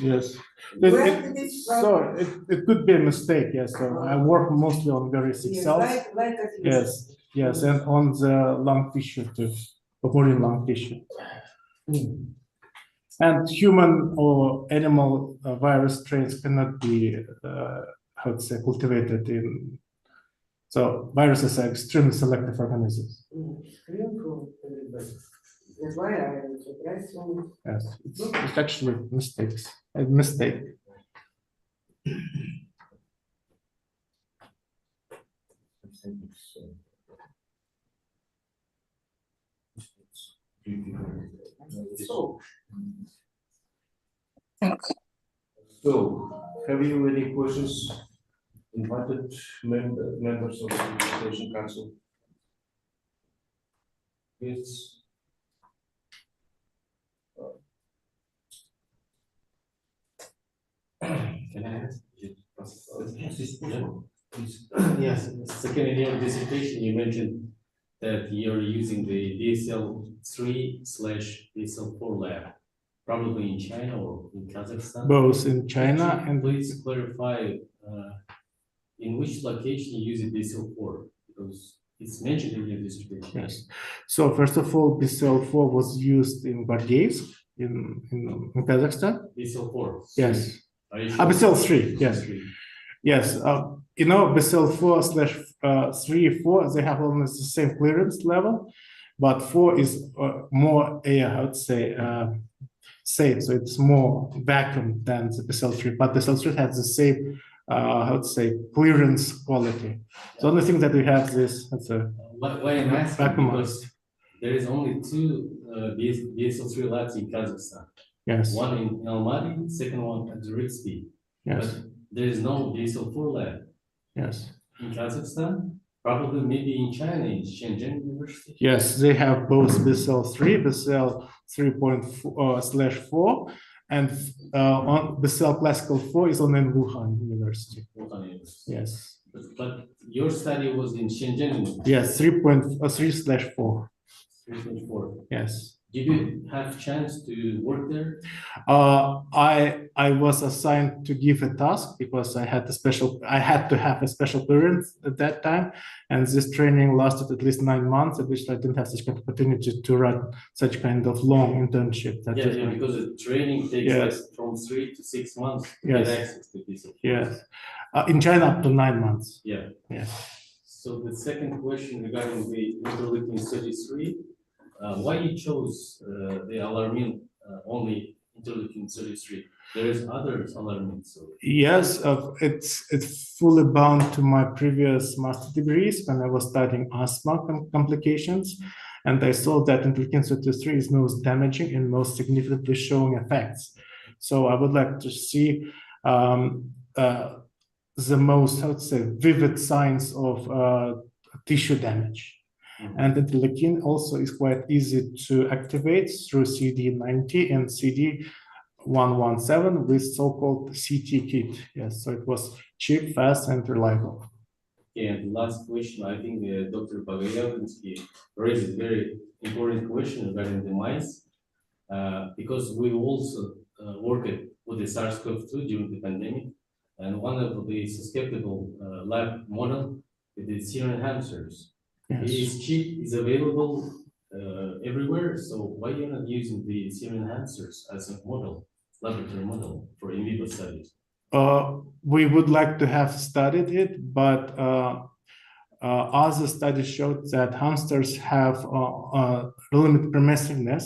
Speaker 4: Yes. It could be a mistake, yes. So I work mostly on very sick cells. Yes, and on the lung tissue too, marine lung tissue. And human or animal virus strains cannot be, how to say, cultivated in. So viruses are extremely selective organisms.
Speaker 9: That's why I surprised you.
Speaker 4: Yes, it's actually a mistake.
Speaker 2: So, have you any questions? Invited members of the Education Council? Yes.
Speaker 6: Can I ask? Yes, second in your dissertation, you mentioned that you're using the DSL3/DSL4 lab, probably in China or in Kazakhstan.
Speaker 4: Both in China and.
Speaker 6: Please clarify in which location you use DSL4, because it's mentioned in your dissertation.
Speaker 4: Yes. So first of all, DSL4 was used in Bardeevsk in Kazakhstan.
Speaker 6: DSL4.
Speaker 4: Yes.
Speaker 6: Are you sure?
Speaker 4: DSL3. Yes. Yes. you know, BSL 4/3, 4, they have almost the same clearance level, but 4 is more, I would say, safe. So it's more vacuum than the BSL 3, but the BSL 3 has the same, I would say, clearance quality. The only thing that we have is that's a
Speaker 6: Why I'm asking,
Speaker 4: vacuumized.
Speaker 6: because there is only two BSL-3 labs in Kazakhstan.
Speaker 4: Yes.
Speaker 6: One in Almaty, second one at Ritsky.
Speaker 4: Yes.
Speaker 6: But there is no BSL-4 lab
Speaker 4: Yes.
Speaker 6: in Kazakhstan. Probably maybe in China, in Shenzhen University.
Speaker 4: Yes, they have both BSL 3, BSL 3.4/4, and on BSL classical 4 is only in Wuhan University.
Speaker 6: Wuhan University.
Speaker 4: Yes.
Speaker 6: But your study was in Shenzhen University.
Speaker 4: Yes, 3.3/4.
Speaker 6: 3.4.
Speaker 4: Yes.
Speaker 6: Did you have chance to work there?
Speaker 4: I was assigned to give a task because I had to have a special clearance at that time, and this training lasted at least 9 months, at which I didn't have such kind of opportunity to run such kind of long internship.
Speaker 6: Yeah, because the training takes
Speaker 4: Yes.
Speaker 6: like from 3 to 6 months to
Speaker 4: Yes.
Speaker 6: get access to this.
Speaker 4: Yes. In China, up to 9 months.
Speaker 6: Yeah.
Speaker 4: Yes.
Speaker 6: So the second question regarding the interleukin 33, why you chose the alarmin only interleukin 33? There is other alarmin. So
Speaker 4: Yes, it's fully bound to my previous master degrees when I was studying asthma complications, and I saw that interleukin 33 is most damaging and most significantly showing effects. So I would like to see the most, I would say, vivid signs of tissue damage. And interleukin also is quite easy to activate through CD90 and CD117 with so-called CT kit. Yes, so it was cheap, fast, and reliable.
Speaker 6: Okay, and the last question, I think Dr. Bogoyavlensky raised a very important question regarding the mice, because we also worked with the SARS-CoV-2 during the pandemic, and one of the susceptible lab model is the serum hamsters.
Speaker 4: Yes.
Speaker 6: Is cheap, is available everywhere, so why you're not using the serum hamsters as a model, laboratory model for in vivo studies?
Speaker 4: We would like to have studied it, but other studies showed that hamsters have limited permissiveness,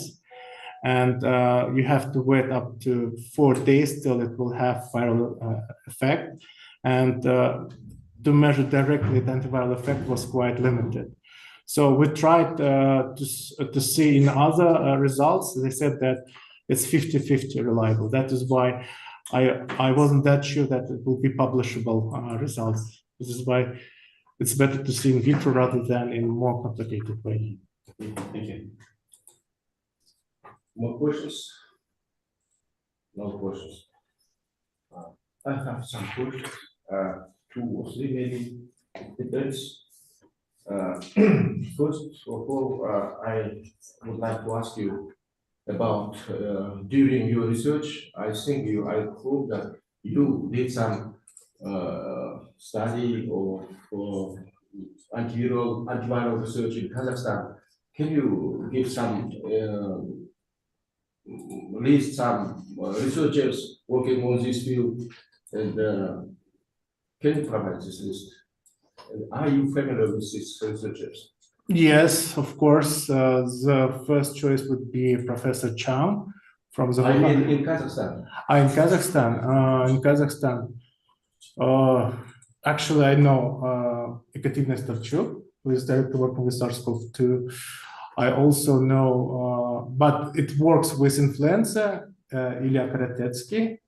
Speaker 4: and you have to wait up to 4 days till it will have viral effect. And to measure directly the antiviral effect was quite limited. So we tried to see in other results, they said that it's 50-50 reliable. That is why I wasn't that sure that it will be publishable results. This is why it's better to see in vitro rather than in more complicated way.
Speaker 6: Thank you.
Speaker 2: More questions? No questions. I have some questions, 2 or 3 maybe, it depends. First of all, I would like to ask you about during your research. I hope that you did some study or antiviral research in Kazakhstan. Can you give some list some researchers working on this field, and can you provide this list? And are you familiar with these researchers?
Speaker 4: Yes, of course. The first choice would be Professor Chang from the
Speaker 2: In Kazakhstan.
Speaker 4: In Kazakhstan. Actually, I know Ekaterina Starchuk, who is directly working with SARS-CoV-2. I also know, but it works with influenza, Ilya Karatetsky.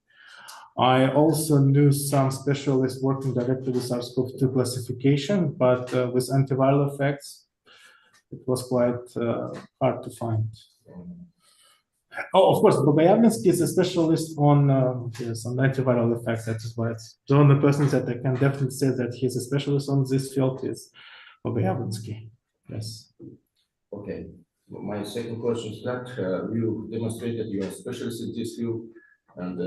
Speaker 4: I also knew some specialists working directly with SARS-CoV-2 classification, but with antiviral effects, it was quite hard to find. Oh, of course, Bogoyavlensky is a specialist on antiviral effects. That is why it's the only person that I can definitely say that he's a specialist on this field is Bogoyavlensky. Yes.
Speaker 2: Okay. My second question is that you demonstrated you are specialist in this field, and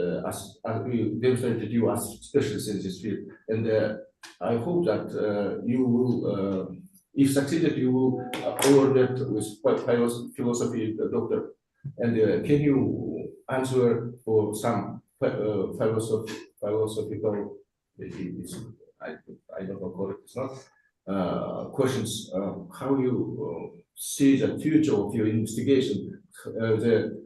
Speaker 2: you demonstrated you are specialist in this field, and I hope that you will, if succeeded, you will award that with philosophy doctor. And can you answer for some philosophical? I don't know correct it's not, questions, how you see the future of your investigation, the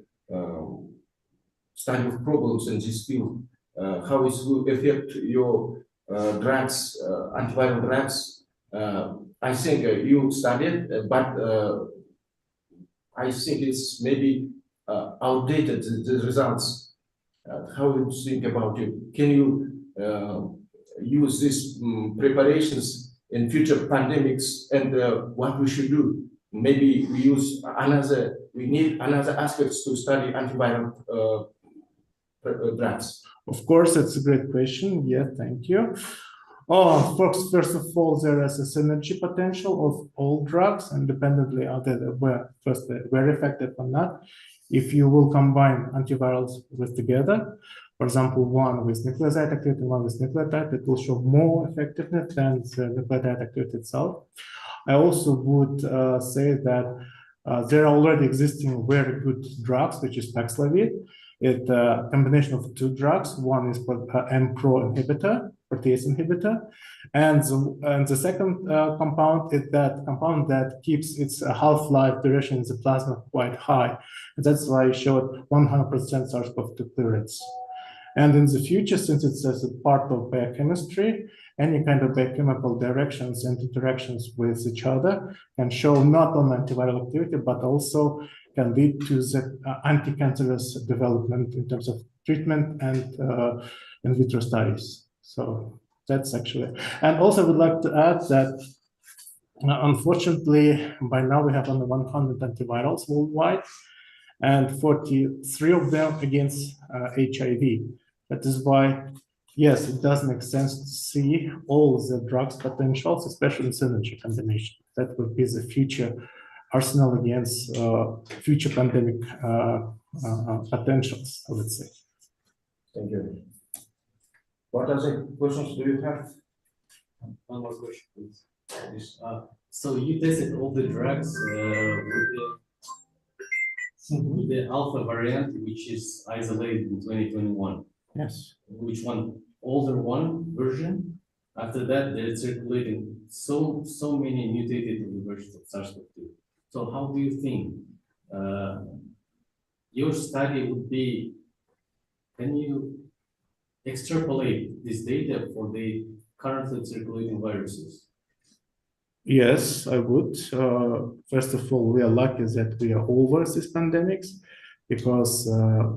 Speaker 2: study of problems in this field, how it will affect your drugs, antiviral drugs. I think you studied, but I think it's maybe outdated, the results. How you think about it? Can you use these preparations in future pandemics, and what we should do? Maybe we use another, we need another aspects to study antiviral drugs.
Speaker 4: Of course, that's a great question. Yeah, thank you. Oh, first of all, there is a synergy potential of all drugs, independently of very effective or not. If you will combine antivirals with together, for example, one with nucleoside activity and one with nucleotide, it will show more effectiveness than the nucleotide activity itself. I also would say that there are already existing very good drugs, which is Paxlovid. It's a combination of two drugs. One is mPro inhibitor, protease inhibitor, and the second compound is that compound that keeps its half-life duration in the plasma quite high. And that's why I showed 100% SARS-CoV-2 clearance. And in the future, since it's as a part of biochemistry, any kind of biochemical directions and interactions with each other can show not only antiviral activity, but also can lead to the anti-cancerous development in terms of treatment and in vitro studies. So that's actually, and also I would like to add that unfortunately, by now we have only 100 antivirals worldwide, and 43 of them against HIV. That is why, yes, it does make sense to see all the drugs potentials, especially in synergy combination. That would be the future arsenal against future pandemic potentials, I would say.
Speaker 2: Thank you. What other questions do you have?
Speaker 6: One more question, please. So you tested all the drugs with the alpha variant, which is isolated in 2021.
Speaker 4: Yes.
Speaker 6: Which one? Older one version. After that, they're circulating so many mutated versions of SARS-CoV-2. So how do you think your study would be? Can you extrapolate this data for the currently circulating viruses?
Speaker 4: Yes, I would. First of all, we are lucky that we are over these pandemics because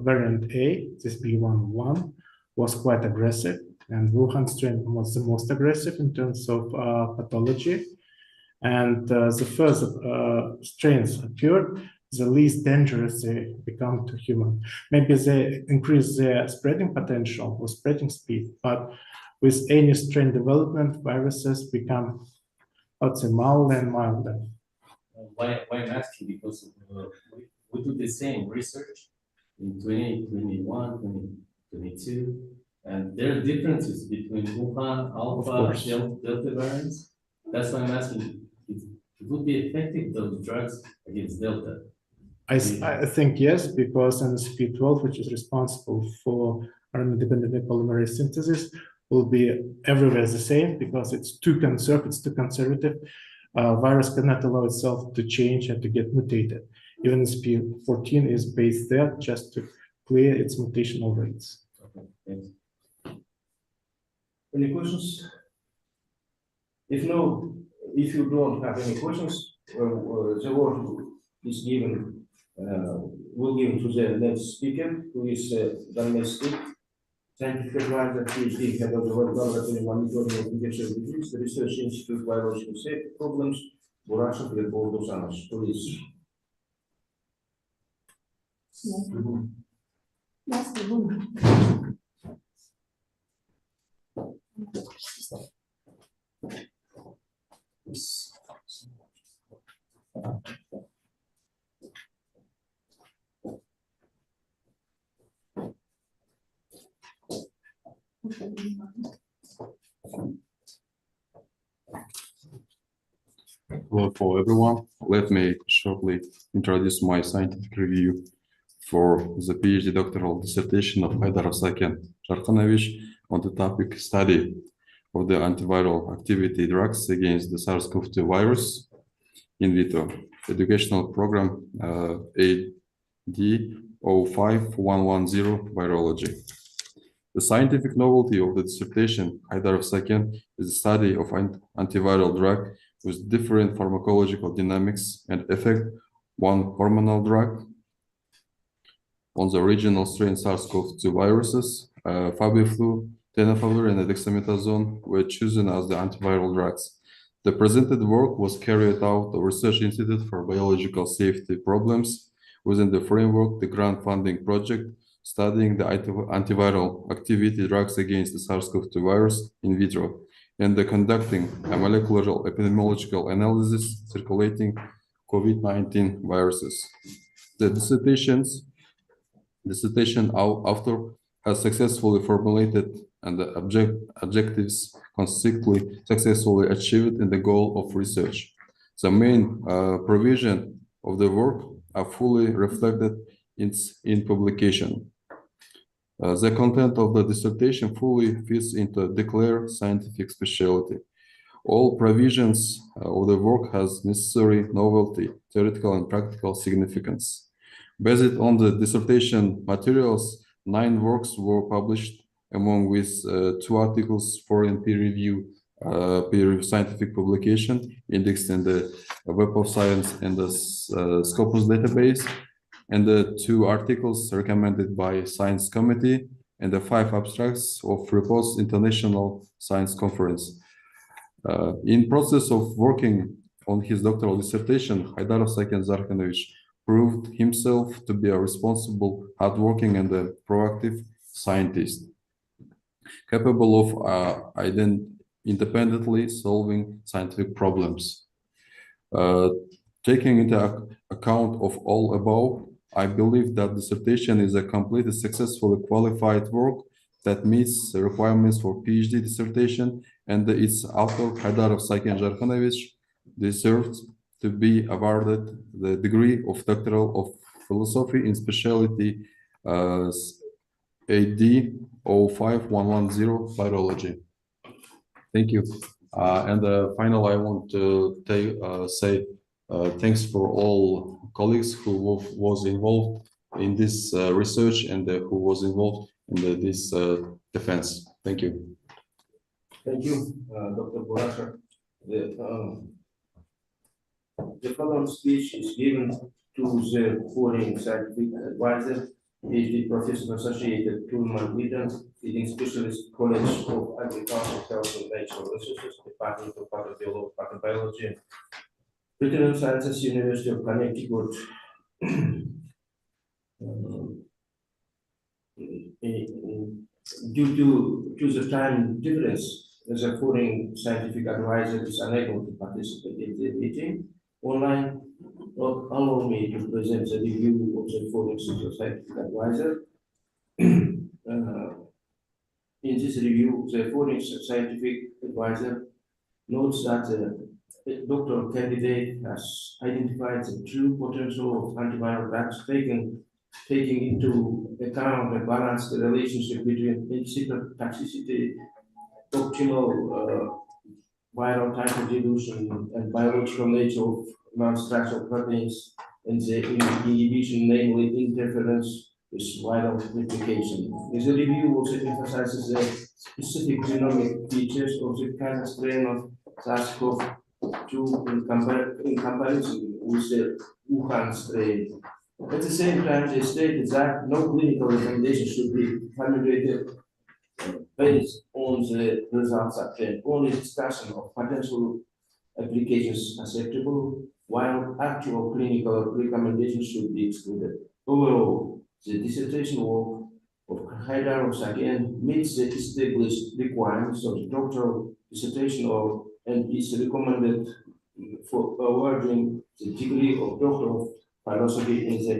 Speaker 4: variant A, this B.1.1, was quite aggressive, and Wuhan strain was the most aggressive in terms of pathology. And the first strains appeared, the least dangerous they become to human. Maybe they increase their spreading potential or spreading speed, but with any strain development, viruses become, I'd say, milder and milder.
Speaker 6: Why I'm asking? Because we do the same research in 2021, 2022, and there are differences between Wuhan, Alpha, Delta variants. That's why I'm asking. It would be effective, those drugs against Delta?
Speaker 4: I think yes, because NSP12, which is responsible for RNA-dependent polymerase synthesis, will be everywhere the same because it's too conserved, it's too conservative. Virus cannot allow itself to change and to get mutated. Even NSP14 is based there just to clear its mutational rates.
Speaker 6: Okay, thanks.
Speaker 2: Any questions? If no, if you don't have any questions, the word is given, will give to the next speaker, who is Daniel Stick, scientific advisor, PhD, head of the Laboratory Monitoring of Infectious Disease, the Research Institute Biological Safety Problems, Burashov Leopold Dosanovich. Please.
Speaker 1: Yes,
Speaker 10: Hello for everyone. Let me shortly introduce my scientific review for the PhD doctoral dissertation of Haydarov S.J. on the topic study of the antiviral activity drugs against the SARS-CoV-2 virus in vitro. Educational program AD 05110 Virology. The scientific novelty of the dissertation, Haydarov S.J., is the study of antiviral drug with different pharmacological dynamics and effect, one hormonal drug on the original strain SARS-CoV-2 viruses, Fabiflu, tenofovir, and dexamethasone were chosen as the antiviral drugs. The presented work was carried out at the Research Institute for Biological Safety Problems within the framework the grant funding project studying the antiviral activity drugs against the SARS-CoV-2 virus in vitro, and the conducting a molecular epidemiological analysis circulating COVID-19 viruses. The dissertation author has successfully formulated and the objectives consistently successfully achieved in the goal of research. The main provision of the work are fully reflected in publication. The content of the dissertation fully fits into declared scientific specialty. All provisions of the work has necessary novelty, theoretical and practical significance. Based on the dissertation materials, 9 works were published, among with 2 articles foreign peer-reviewed scientific publication indexed in the Web of Science and the Scopus database, and the 2 articles recommended by Science Committee, and the 5 abstracts of proposed International Science Conference. In process of working on his doctoral dissertation, Haydarov S.J. proved himself to be a responsible, hardworking, and a proactive scientist, capable of independently solving scientific problems. Taking into account of all above, I believe that dissertation is a completely successfully qualified work that meets the requirements for PhD dissertation, and its author, Haydarov S.J. deserves to be awarded the degree of Doctor of Philosophy in Specialty AD 05110 Virology. Thank you. Finally, I want to say thanks for all colleagues who was involved in this research and who was involved in this defense. Thank you.
Speaker 2: Thank you, Dr. Borasha. The following speech is given to the foreign scientific advisor, PhD Professor Associated Tulman Eden, leading specialist, College of Agriculture, Health and Natural Resources, Department of Biology, Veterinary Sciences, University of Connecticut. Due to the time difference, the foreign scientific advisor is unable to participate in the meeting online. Allow me to present the review of the foreign scientific advisor. In this review, the foreign scientific advisor notes that the doctoral candidate has identified the true potential of antiviral drugs, taking into account and balance the relationship between incipient toxicity, optimal viral type of dilution, and biological nature of non-structural proteins, and the inhibition, namely interference with viral replication. The review also emphasizes the specific genomic features of the current strain of SARS-CoV-2 in comparison with the Wuhan strain. At the same time, they stated that no clinical recommendation should be formulated based on the results obtained. Only discussion of potential applications acceptable, while actual clinical recommendations should be excluded. Overall, the dissertation work of Haydarov S.J. meets the established requirements of the doctoral dissertation and is recommended for awarding the degree of Doctor of Philosophy in the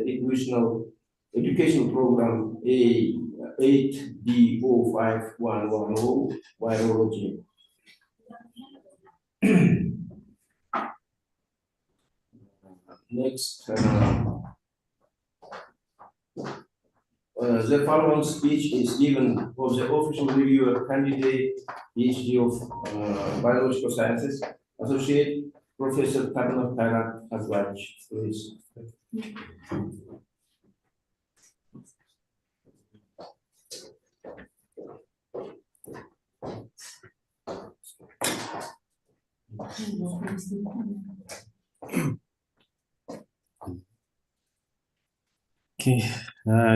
Speaker 2: educational program A8D05110 Virology. Next, The following speech is given for the official reviewer candidate, PhD of Biological Sciences, Associate Professor Tabanov Kairat Hazvach. Please.
Speaker 11: Okay,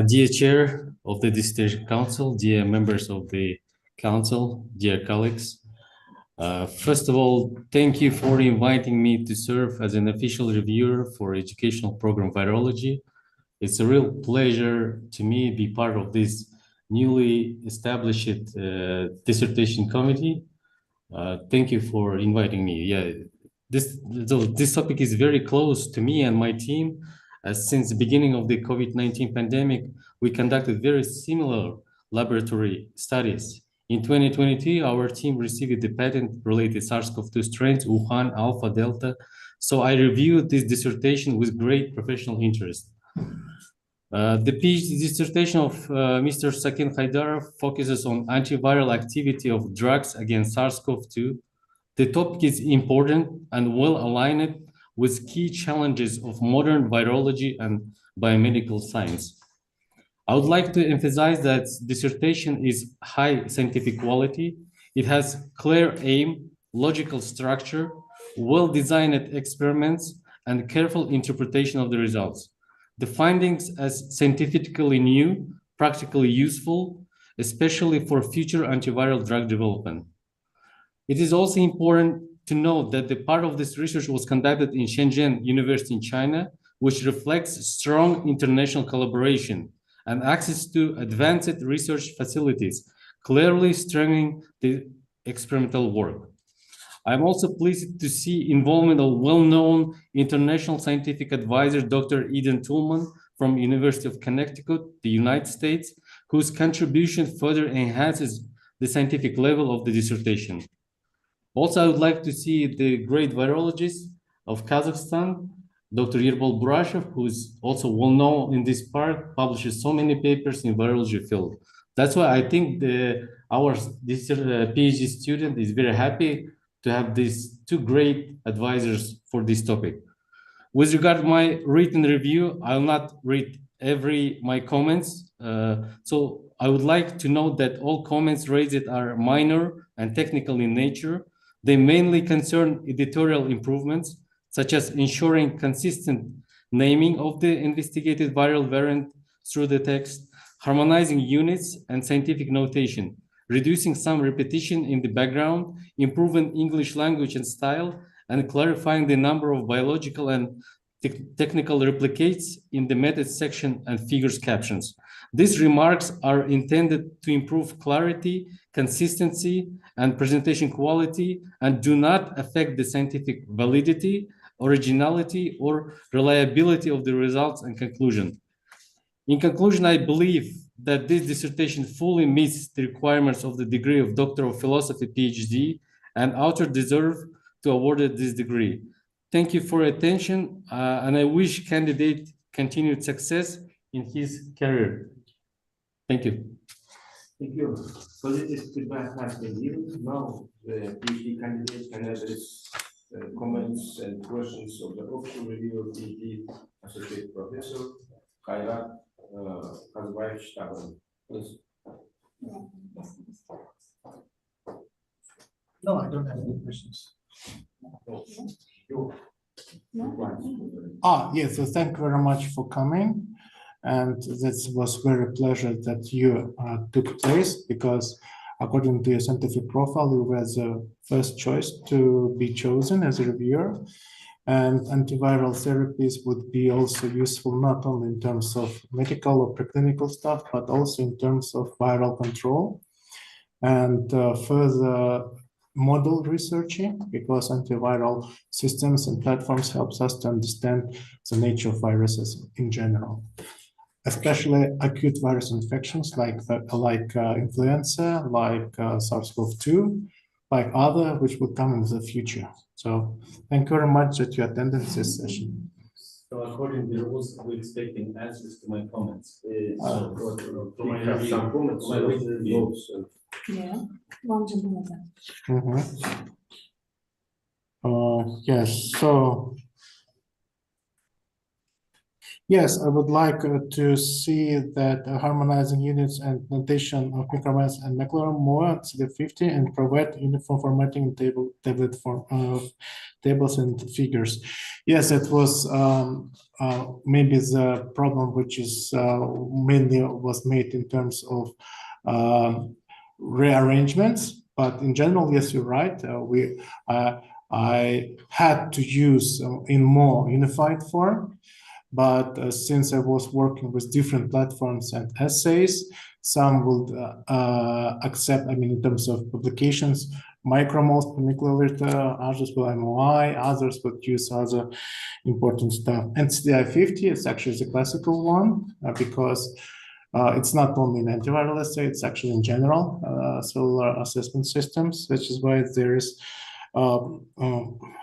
Speaker 11: dear Chair of the Dissertation Council, dear members of the Council, dear colleagues. First of all, thank you for inviting me to serve as an official reviewer for Educational Program Virology. It's a real pleasure to me be part of this newly established dissertation committee. Thank you for inviting me. Yeah, this topic is very close to me and my team. Since the beginning of the COVID-19 pandemic, we conducted very similar laboratory studies. In 2022, our team received the patent-related SARS-CoV-2 strains, Wuhan, Alpha, Delta. So I reviewed this dissertation with great professional interest. The PhD dissertation of Mr. Sakin Haydarov focuses on antiviral activity of drugs against SARS-CoV-2. The topic is important and well aligned with key challenges of modern virology and biomedical science. I would like to emphasize that dissertation is high scientific quality. It has clear aim, logical structure, well-designed experiments, and careful interpretation of the results. The findings as scientifically new, practically useful, especially for future antiviral drug development. It is also important to note that the part of this research was conducted in Shenzhen University in China, which reflects strong international collaboration and access to advanced research facilities, clearly strengthening the experimental work. I'm also pleased to see involvement of well-known international scientific advisor, Dr. Eden Tullman from University of Connecticut, the United States, whose contribution further enhances the scientific level of the dissertation. Also, I would like to see the great virologist of Kazakhstan, Dr. Yerbol Burashov, who is also well known in this part, publishes so many papers in virology field. That's why I think our PhD student is very happy to have these two great advisors for this topic. With regard to my written review, I'll not read my comments. So I would like to note that all comments raised are minor and technical in nature. They mainly concern editorial improvements, such as ensuring consistent naming of the investigated viral variant through the text, harmonizing units and scientific notation, reducing some repetition in the background, improving English language and style, and clarifying the number of biological and technical replicates in the methods section and figures captions. These remarks are intended to improve clarity, consistency, and presentation quality, and do not affect the scientific validity, originality, or reliability of the results and conclusion. In conclusion, I believe that this dissertation fully meets the requirements of the degree of Doctor of Philosophy, PhD, and author deserve to award this degree. Thank you for your attention, and I wish candidate continued success in his career. Thank you.
Speaker 2: Thank you. Positive feedback has been given. Now the PhD candidate can address comments and questions of the official review of PhD Associate Professor Kairat Hazvach. Please.
Speaker 4: No, I don't have any questions. Yes, so thank you very much for coming. And that was very pleasure that you took place, because according to your scientific profile, you were the first choice to be chosen as a reviewer. And antiviral therapies would be also useful not only in terms of medical or preclinical stuff, but also in terms of viral control and further model researching, because antiviral systems and platforms helps us to understand the nature of viruses in general, especially acute virus infections like influenza, like SARS-CoV-2, like other which will come in the future. So thank you very much that you attended this session.
Speaker 6: So according to the rules, we're expecting answers to my comments. So for my
Speaker 2: We have
Speaker 6: review,
Speaker 2: some comments,
Speaker 6: for my written review.
Speaker 2: notes, and
Speaker 1: Yeah. Вам же было, да.
Speaker 4: Yes, so yes, I would like to see that harmonizing units and notation of micrometers and macrometer more at CD50 and provide uniform formatting in tablet form tables and figures. Yes, it was maybe the problem which is mainly was made in terms of rearrangements, but in general, yes, you're right. I had to use in more unified form. But since I was working with different platforms and essays, some would accept, I mean, in terms of publications, micromoles per microliter, others will MOI, others would use other important stuff. And CDI50 is actually the classical one because it's not only an antiviral assay, it's actually in general cellular assessment systems, which is why there is, how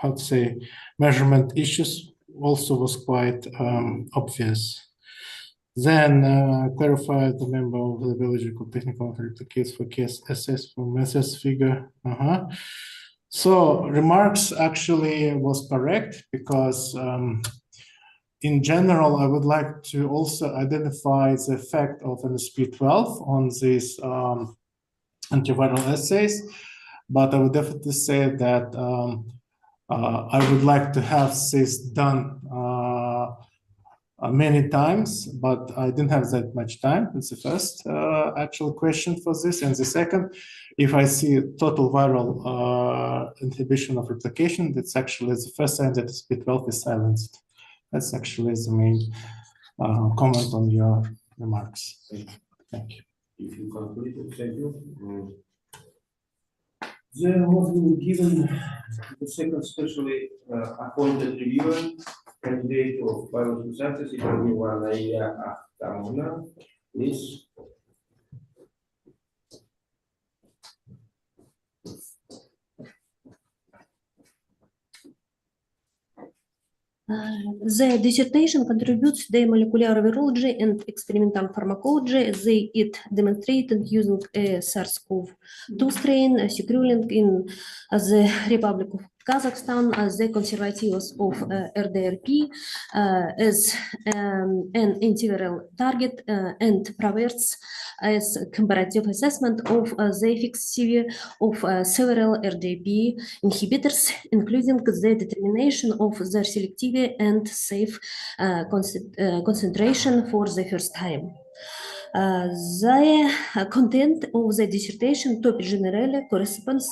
Speaker 4: to say, measurement issues also was quite obvious. Then clarify the member of the biological technical replicates for case SS for methods figure. So remarks actually was correct because in general, I would like to also identify the effect of NSP12 on these antiviral assays, but I would definitely say that I would like to have this done many times, but I didn't have that much time. It's the first actual question for this. And the second, if I see total viral inhibition of replication, that's actually the first time that SP12 is silenced. That's actually the main comment on your remarks. Thank you.
Speaker 2: if you completed, thank you. Then was given the second specially appointed reviewer, candidate of biological sciences, interview Naia Ahtamuna, please.
Speaker 12: The dissertation contributes the molecular virology and experimental pharmacology. It demonstrated using a SARS-CoV-2 strain circulating in the Republic of Kazakhstan as the conservatives of RDRP as an antiviral target and provides as comparative assessment of the efficacy of several RDRP inhibitors, including the determination of their selectivity and safe concentration for the first time. The content of the dissertation topic generally corresponds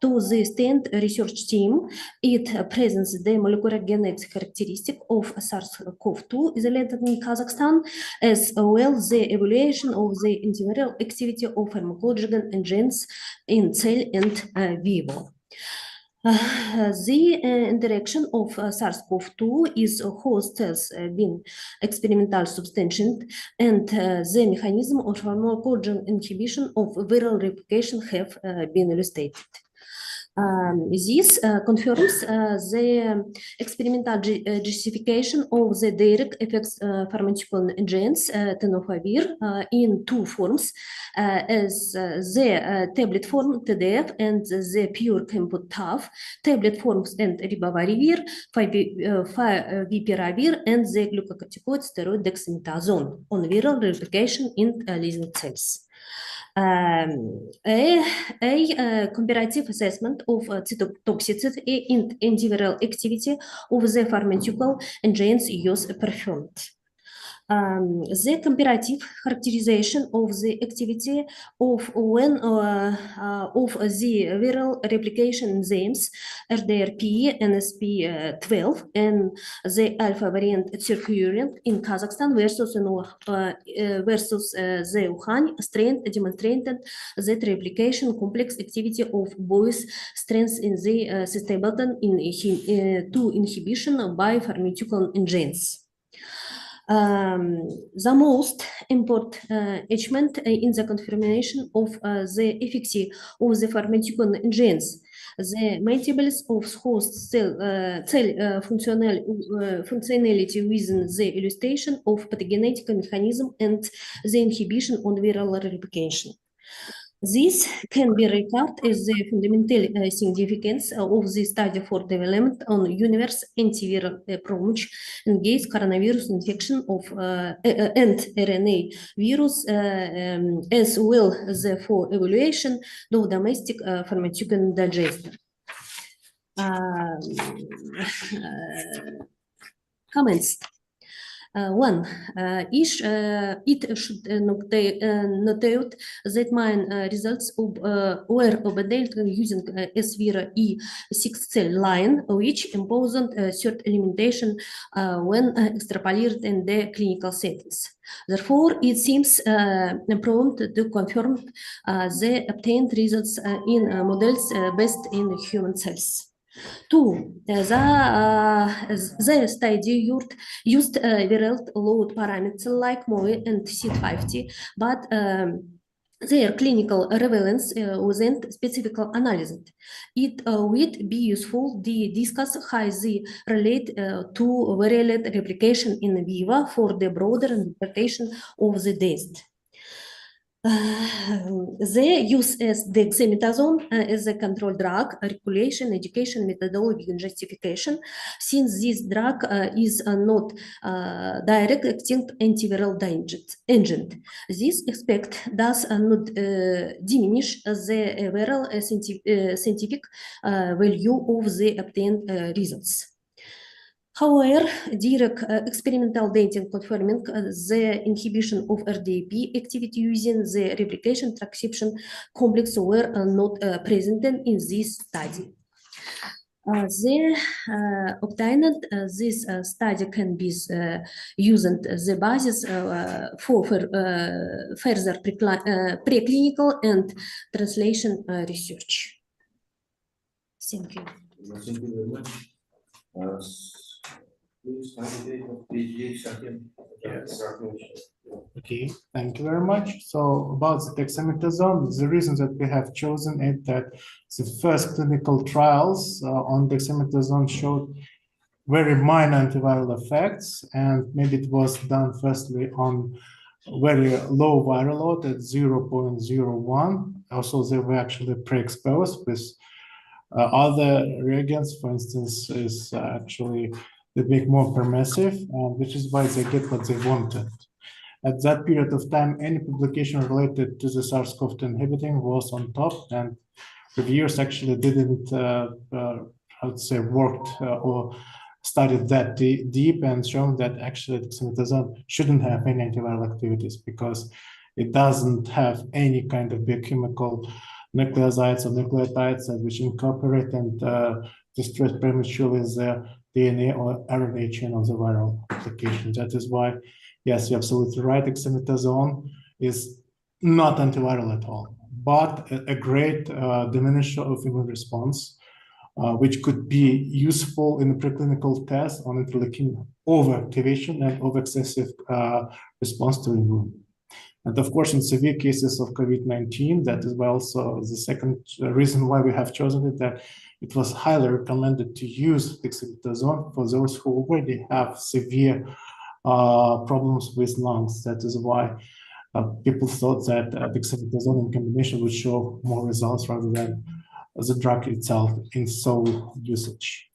Speaker 12: to the STAND research team. It presents the molecular genetic characteristic of SARS-CoV-2 isolated in Kazakhstan, as well as the evaluation of the antiviral activity of pharmacological agents in cell and vivo. The interaction of SARS-CoV-2 is host has been experimental substantiated, and the mechanism of pharmacological inhibition of viral replication have been illustrated. This confirms the experimental justification of the direct effects pharmaceutical agents tenofovir in two forms, as the tablet form TDF and the pure compute TAF, tablet forms and ribavirin, favipiravir, and the glucocorticoid steroid dexamethasone on viral replication in living cells. A comparative assessment of cytotoxicity and antiviral activity of the pharmaceutical agents used performed. The comparative characterization of the activity of one of the viral replication enzymes RDRP, NSP12, and the alpha variant circulating in Kazakhstan versus the Wuhan strain demonstrated that replication complex activity of both strains in the cystabolton to inhibition by pharmaceutical agents. The most important achievement in the confirmation of the efficacy of the pharmaceutical agents the multiples of host cell functionality within the illustration of pathogenetic mechanism and the inhibition on viral replication. This can be regarded as the fundamental significance of the study for development on universal antiviral approach against coronavirus infection of and RNA virus, as well as for evaluation of domestic pharmaceutical digester. Comments. One, it should note that main results were obtained using S-Vira E6 cell line, which imposed certain limitation when extrapolated in the clinical settings. Therefore, it seems prompt to confirm the obtained results in models based in human cells. Two, the study used viral load parameters like MOE and C50, but their clinical relevance wasn't specifically analyzed. It would be useful to discuss how they relate to viral replication in vivo for the broader interpretation of the data. The use as dexamethasone as a control drug, regulation, education, methodology, and justification, since this drug is not direct acting antiviral agent. This aspect does not diminish the viral scientific value of the obtained results. However, direct experimental data confirming the inhibition of RDP activity using the replication transcription complex were not present in this study. The obtained this study can be used as the basis for further preclinical and translation research. Thank you.
Speaker 2: Thank you very much. Please, candidate of PhD, second.
Speaker 4: Yes. Okay, thank you very much. So about the dexamethasone, the reason that we have chosen it that the first clinical trials on dexamethasone showed very minor antiviral effects, and maybe it was done firstly on very low viral load at 0.01. Also, they were actually pre-exposed with other reagents, for instance, is actually they make more permissive, which is why they get what they wanted. At that period of time, any publication related to the SARS-CoV-2 inhibiting was on top, and reviewers actually didn't, how to say, worked or studied that deep and shown that actually dexamethasone shouldn't have any antiviral activities because it doesn't have any kind of biochemical nucleosides or nucleotides which incorporate and destroy prematurely the DNA or RNA chain of the viral application. That is why, yes, you're absolutely right, dexamethasone is not antiviral at all, but a great diminisher of immune response, which could be useful in the preclinical test on interleukin overactivation and over-excessive response to immune. And of course, in severe cases of COVID-19, that is also the second reason why we have chosen it, that it was highly recommended to use dexamethasone for those who already have severe problems with lungs. That is why people thought that dexamethasone in combination would show more results rather than the drug itself in sole usage.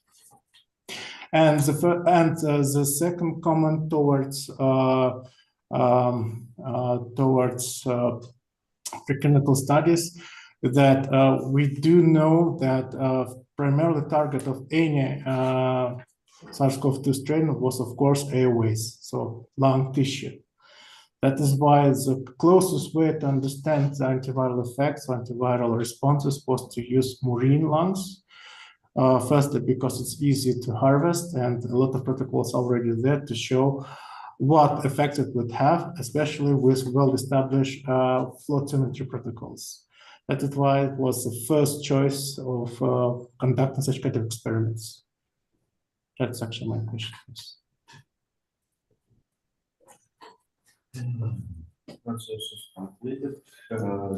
Speaker 4: And the second comment towards preclinical studies, that we do know that primarily target of any SARS-CoV-2 strain was, of course, airways, so lung tissue. That is why the closest way to understand the antiviral effects, antiviral responses, was to use murine lungs. Firstly, because it's easy to harvest, and a lot of protocols already there to show what effects it would have, especially with well-established flow cytometry protocols. That is why it was the first choice of conducting such kind of experiments. That's actually my question.
Speaker 2: Process is completed.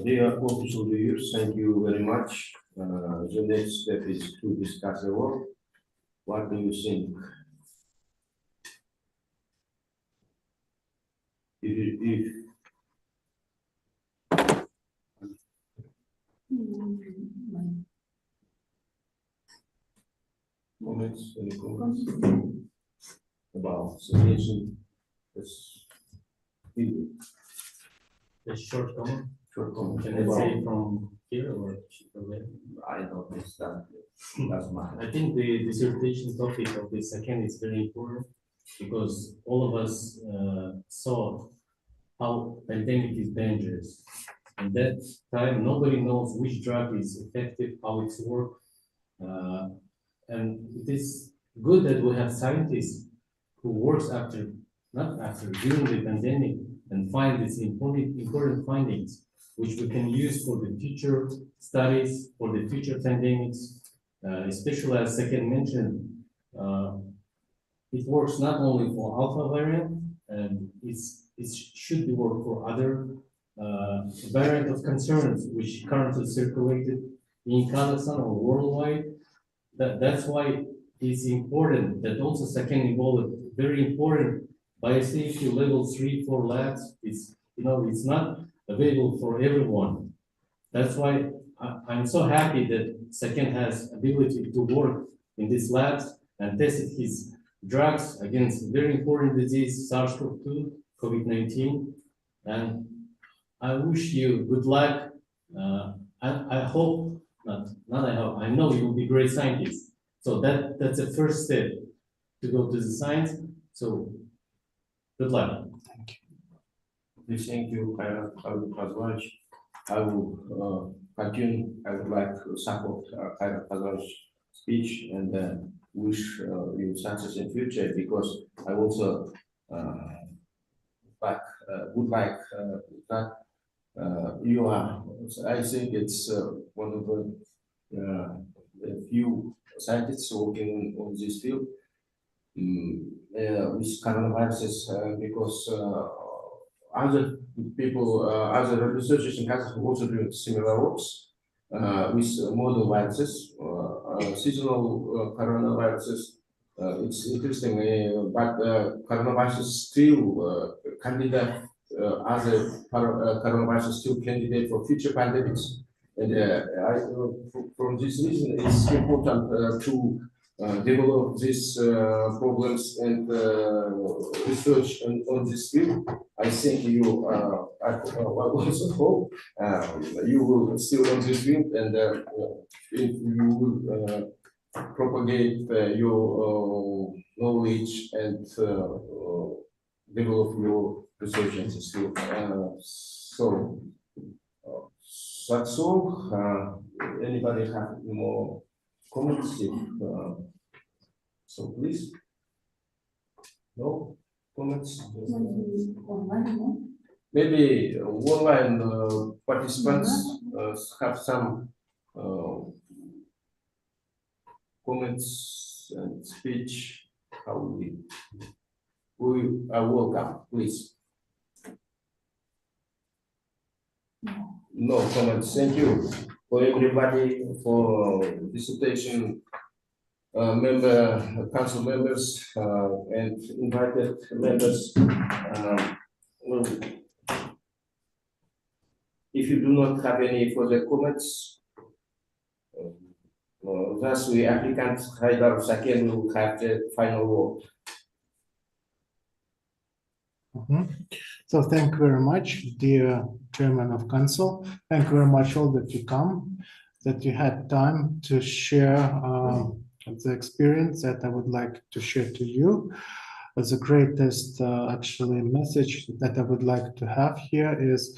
Speaker 2: Dear official viewers, thank you very much the next step is to discuss the work. What do you think? If comments, any comments about situation?
Speaker 6: A short comment.
Speaker 2: Short comment.
Speaker 6: Can I say from here or from there?
Speaker 2: I noticed that. That's my.
Speaker 6: I think the dissertation topic of the second is very important because all of us saw how pandemic is dangerous. And that time, nobody knows which drug is effective, how it's work. And it is good that we have scientists who works during the pandemic and find these important findings, which we can use for the future studies, for the future pandemics, especially as Second mentioned, it works not only for alpha variant, and it should be work for other variant of concerns which currently circulated in Kazakhstan or worldwide. That's why it's important that also Second involved very important biosafety level 3-4 labs. It's not available for everyone. That's why I'm so happy that Second has ability to work in these labs and tested his drugs against very important disease, SARS-CoV-2, COVID-19. And I wish you good luck. I hope, not I hope, I know you will be great scientists. So that's the first step to go to the science. So good luck.
Speaker 2: Thank you. Thank you, Khairat. I will continue. I would like to support Khairat's speech and wish you success in future, because I also would like that you are. I think it's one of the few scientists working on this field with coronavirus, because other people, other researchers in Kazakhstan also doing similar works with model viruses, seasonal coronaviruses. It's interesting, but coronavirus still candidate, other coronaviruses still candidate for future pandemics. And from this reason, it's important to develop these problems and research on this field. I think you, I also hope you will still on this field, and if you will propagate your knowledge and develop your research in this field. So that's all. Anybody have more comments? So please. No comments? Maybe online participants have some comments and speech. How we are welcome, please. No comments. Thank you for everybody, for dissertation council members and invited members. If you do not have any further comments, thus we applicant Haydarov S.J. will have the final word.
Speaker 4: So thank you very much, dear Chairman of Council. Thank you very much all that you come, that you had time to share the experience that I would like to share to you. The greatest actually message that I would like to have here is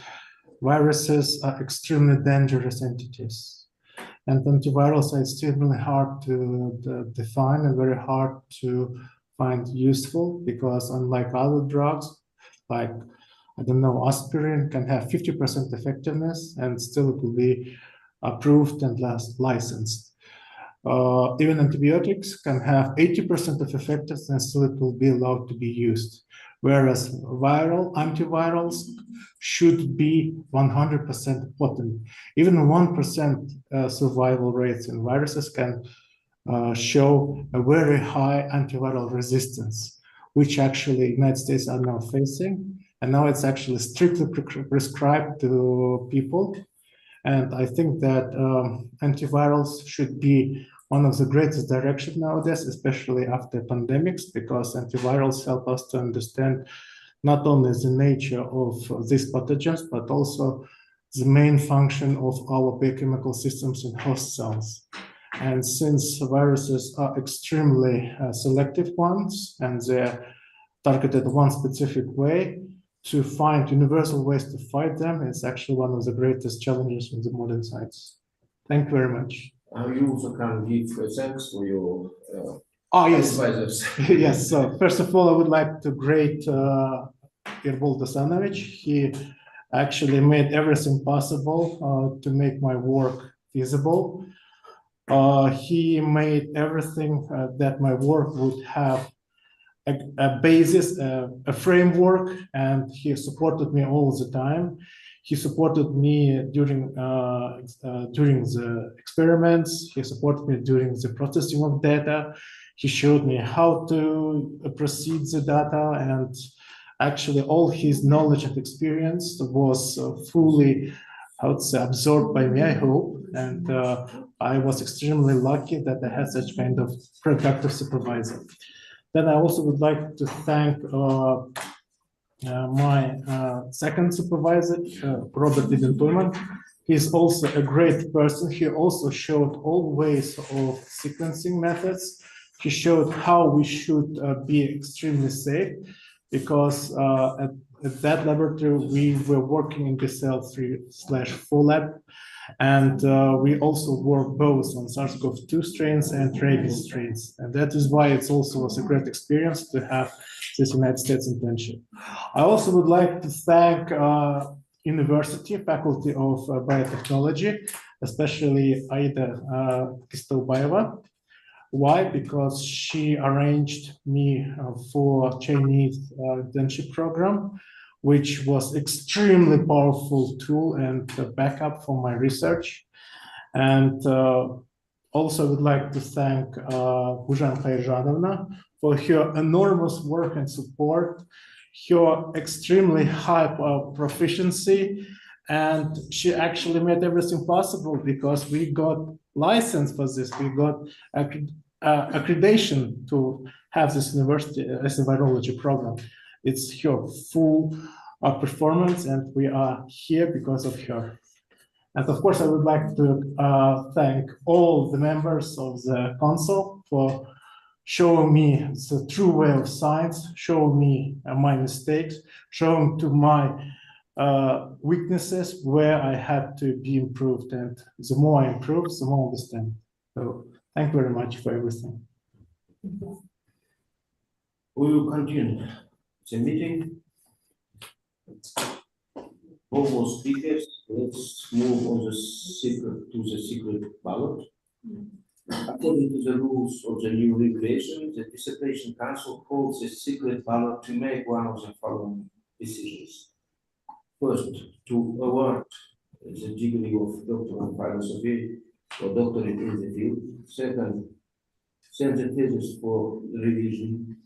Speaker 4: viruses are extremely dangerous entities. And antivirals are extremely hard to define and very hard to find useful, because unlike other drugs, like, I don't know, aspirin can have 50% effectiveness and still it will be approved and licensed. Even antibiotics can have 80% of effectiveness and still it will be allowed to be used. whereas antivirals should be 100% potent. Even 1% survival rates in viruses can show a very high antiviral resistance, which actually United States are now facing. And now it's actually strictly prescribed to people. And I think that antivirals should be one of the greatest directions nowadays, especially after pandemics, because antivirals help us to understand not only the nature of these pathogens, but also the main function of our biochemical systems in host cells. And since viruses are extremely selective ones, and they're targeted one specific way, to find universal ways to fight them is actually one of the greatest challenges in the modern science. Thank you very much.
Speaker 2: You also can give thanks for your
Speaker 4: yes.
Speaker 2: advisors.
Speaker 4: Yes, so first of all, I would like to great Irbol Dasanovic. He actually made everything possible to make my work feasible. He made everything that my work would have a basis, a framework, and he supported me all the time. He supported me during the experiments. He supported me during the processing of data. He showed me how to proceed the data, and actually all his knowledge and experience was fully, I would say, absorbed by me, I hope. And I was extremely lucky that I had such kind of productive supervisor. Then I also would like to thank my second supervisor, Robert Didentuman. He's also a great person. He also showed all ways of sequencing methods. He showed how we should be extremely safe, because at that laboratory, we were working in BCL3/4 lab, and we also work both on SARS-CoV-2 strains and rabies strains. And that is why it's also was a great experience to have this United States internship. I also would like to thank University Faculty of Biotechnology, especially Aida Kistaubayeva. Why? Because she arranged me for Chinese internship program, which was extremely powerful tool and backup for my research. And also would like to thank Buzhan Khayirjanovna for her enormous work and support, her extremely high proficiency, and she actually made everything possible because we got license for this, we got accreditation to have this university as a virology program. It's her full performance, and we are here because of her. And of course, I would like to thank all the members of the council for showing me the true way of science, showing me my mistakes, showing to my weaknesses where I had to be improved. And the more I improve, the more I understand. So thank you very much for everything.
Speaker 2: We will continue the meeting. All more speakers. Let's move on the secret ballot. According to the rules of the new regulation, the dissertation council holds a secret ballot to make one of the following decisions. First, to award the degree of Doctor of Philosophy or doctorate in the field. Second, send the thesis for revision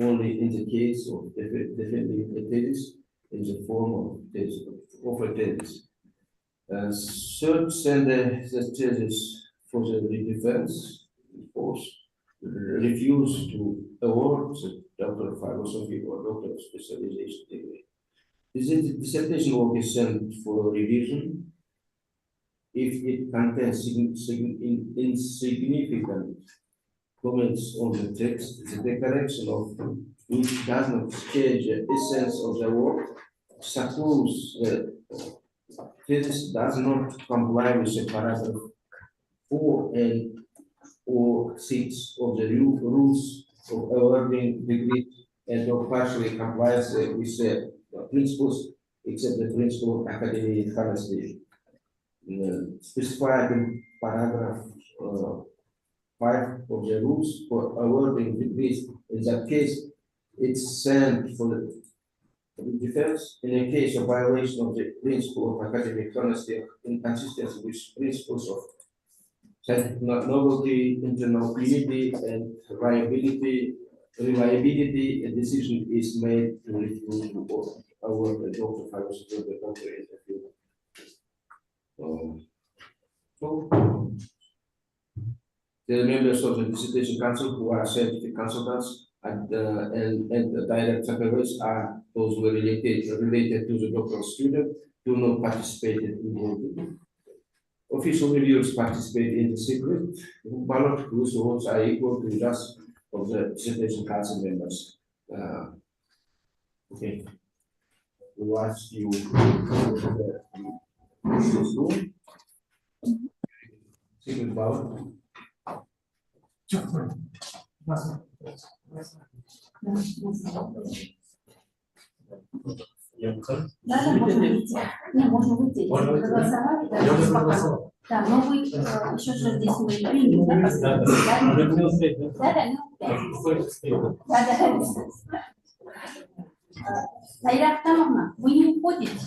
Speaker 2: only in the case of defending a thesis in the form of a thesis. Third, send the thesis for the defense. Fourth, refuse to award the Doctor of Philosophy or Doctor of Specialization degree. The dissertation will be sent for revision if it contains insignificant comments on the text, the correction of which does not change the essence of the work. Suppose the thesis does not comply with the paragraph 4 and or 6 of the rules of awarding degree and or partially complies with the principles, except the principle of academic honesty specified in paragraph 5 of the rules for awarding degrees. In that case, it's sent for the defense in a case of violation of the principle of academic honesty in consistency with principles of scientific novelty, internal unity, and reliability, a decision is made to review our Dr. Faros the doctor interview. So, the members of the dissertation council who are scientific consultants and the direct supervisors are those who are related to the doctoral student do not participate in the official reviewers participate in the secret ballot, whose votes are equal to those of the dissertation council members. Okay. We'll ask you secret ballot.
Speaker 1: Да, можно выйти. Не, можно выйти. Проголосовать, да, но вы еще же здесь мы приняли, да? Сайра Ахтамовна, вы не уходите?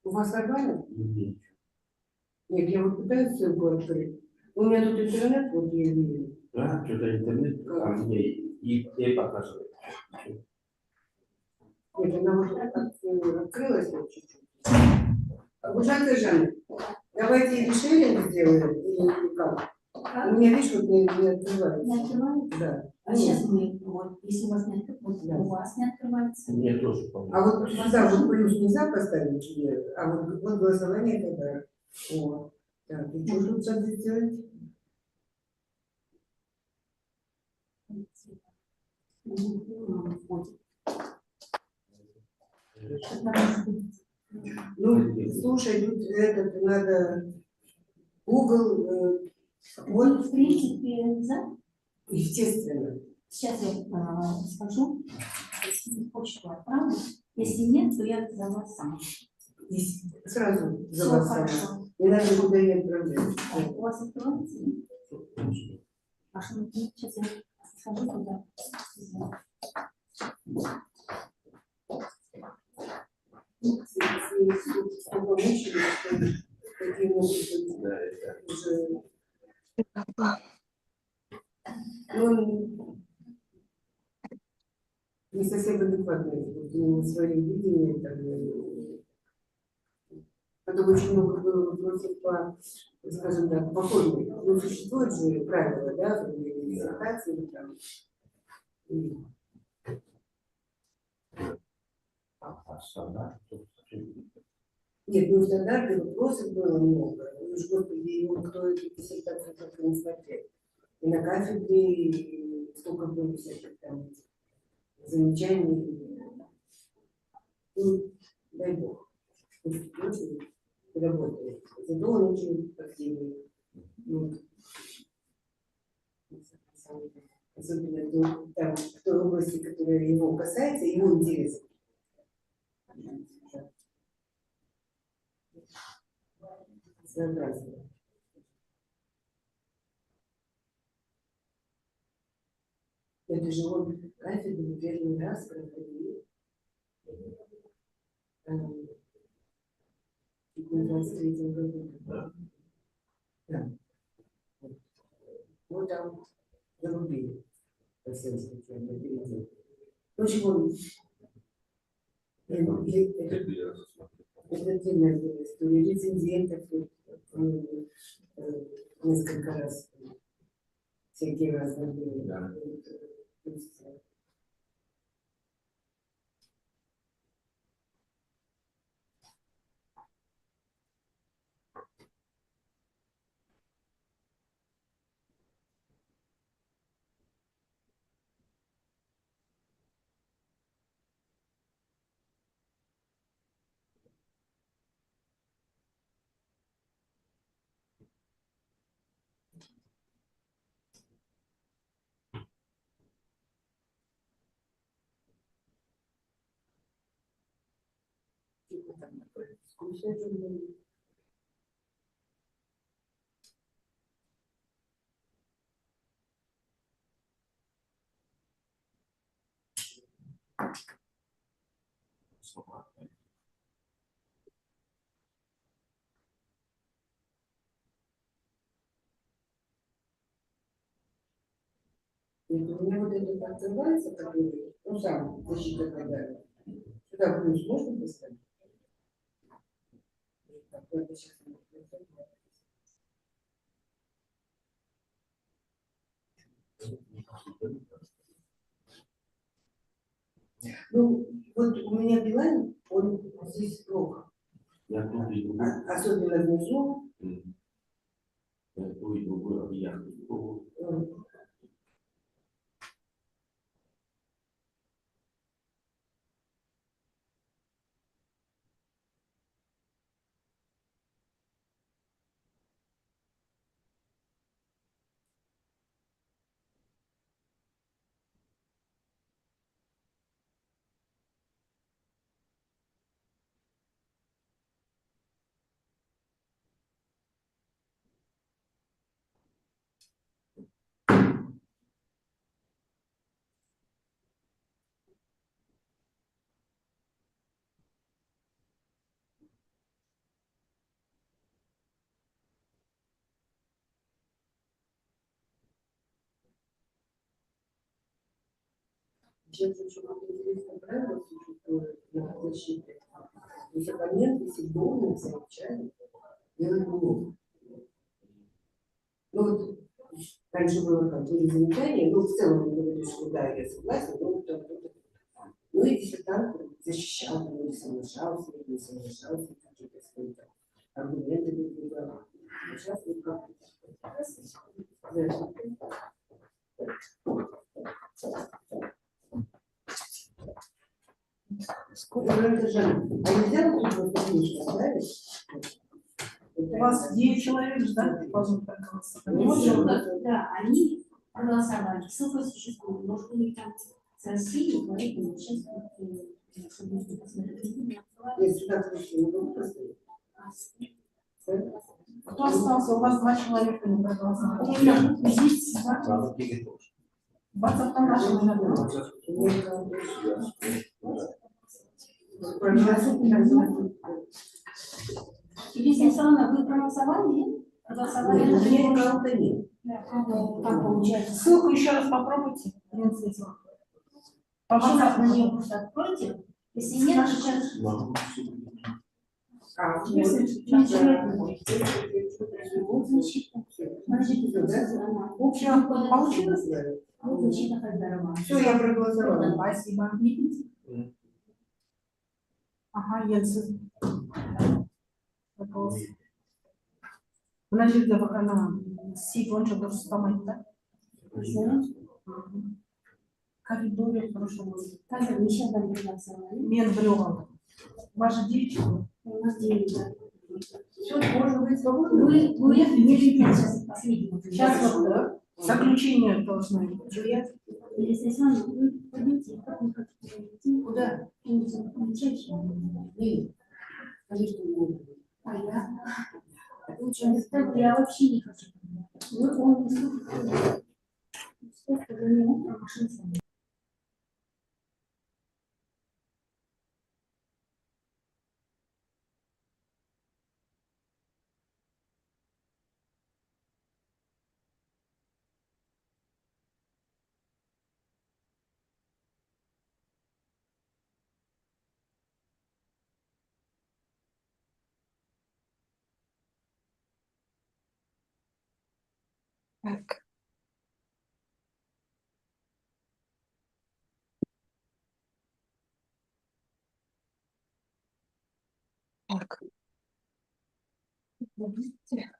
Speaker 9: У вас нормально? Нет, я вот пытаюсь ссылку открыть. У меня тут интернет, вот я вижу.
Speaker 2: Да, что-то интернет, а мне и показывает.
Speaker 9: Нет, она вот открылась вот чуть-чуть. Гужанка Жанна, давайте решение сделаем или как? У меня, видишь, вот не открывается.
Speaker 1: Не открывается?
Speaker 9: Да.
Speaker 1: А сейчас мы, вот, если у вас не открывается, у вас не открывается.
Speaker 2: Мне тоже помню.
Speaker 9: А вот сюда вот плюс нельзя поставить, а вот голосование тогда. Вот. Так, и что тут надо сделать? Ну, слушай, тут этот надо Google,
Speaker 1: Вот, в принципе, да?
Speaker 9: естественно.
Speaker 1: Сейчас я скажу, если почту отправлю. Если нет, то я за вас сам.
Speaker 9: Сразу за
Speaker 1: Всё
Speaker 9: вас
Speaker 1: хорошо.
Speaker 9: сама. Не надо никуда не отправлять.
Speaker 1: У вас открывается? А что нет? Сейчас я скажу туда.
Speaker 9: Сколько мучили, какие могут быть уже... Ну, не совсем адекватные, вот, свое видение, там, потом очень много было вопросов по, скажем так, по форме. Ну, существуют же правила, да, в диссертации, там. Нет, ну стандарты вопросов было много. Ну, господи, его кто эту диссертацию только не смотрел. И на кафедре и столько было всяких там замечаний. Ну, дай бог. Очень работает. Зато он очень активный. Ну, особенно там, в той области, которая его касается, его интересов. Своеобразно. Это же он кафедру первый раз проходил в 23-м году. Да. Вот там зарубили. По всем случаям, впереди. В общем, он это отдельная история рецензентов, несколько раз всякие разные были. Да. Нет, у меня вот это открывается, который, ну, сам защита Хайдарова. Сюда плюс можно поставить? Такое сейчас не будет. Ну, вот у меня Билайн, он здесь плохо. Особенно внизу. Сейчас очень интересное правило существует на защите. То есть оппонент, если должен замечать, делать не могут. Ну вот раньше было как были замечания, ну в целом я говорю, что да, я согласен, но кто-то. Ну и диссертант защищал, не соглашался, не соглашался, какие-то свои там аргументы выдвигал. А сейчас вот как сколько же? А нельзя вот тут вот книжку оставить?
Speaker 7: У вас 9 человек, да?
Speaker 1: Да, они проголосовали, ссылка существует, может быть, там с Россией, поэтому сейчас
Speaker 9: Если так не могу поставить.
Speaker 7: Кто остался? У вас 2 человека не проголосовали.
Speaker 1: здесь,
Speaker 7: Вас автоматом
Speaker 1: Елизавета Александровна, вы проголосовали? Проголосовали?
Speaker 9: Нет, у меня аккаунта нет.
Speaker 1: Как получается?
Speaker 7: Ссылку еще раз попробуйте.
Speaker 1: Еще раз на нее просто откройте. Если нет, сейчас... Вот защита.
Speaker 7: Общая получилось?
Speaker 1: Вот защита Хайдарова.
Speaker 9: Все, я проголосовала.
Speaker 7: Спасибо. Ага, Ельцин. Значит, я пока на сеть он же должен сломать, да? Коридоре в прошлом году.
Speaker 1: Как вы сейчас дали проголосовали?
Speaker 7: Мен брёвал. Ваши 9 человек?
Speaker 1: У нас 9, да.
Speaker 9: Все, можно быть свободным.
Speaker 1: Вы не видите сейчас последнего.
Speaker 9: Сейчас вот, да?
Speaker 7: Заключение должно быть.
Speaker 1: Если Александровна, вы пойдете, как вы хотите идти?
Speaker 9: Куда?
Speaker 1: Чаще.
Speaker 9: Нет. Конечно, не буду.
Speaker 1: А я? Я вообще не хочу. Вот он не слушает. Сколько за минут машин со мной.
Speaker 3: Так. Так. Подождите.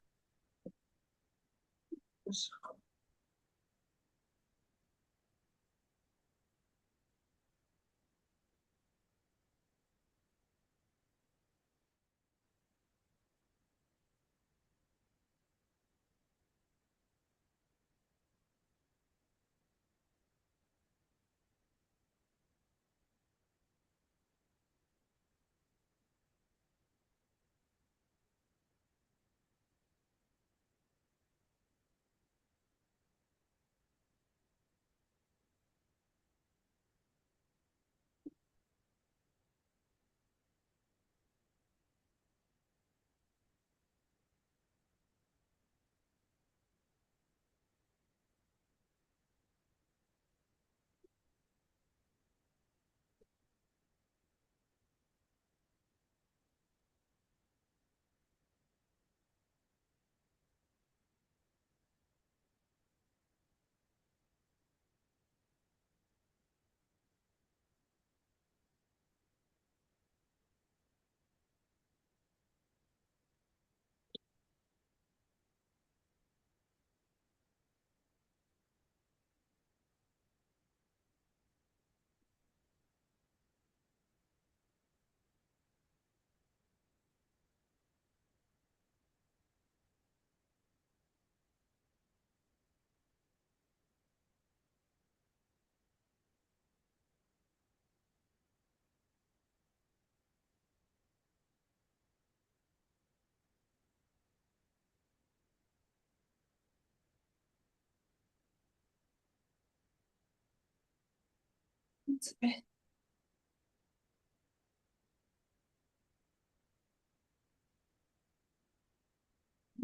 Speaker 3: принципе.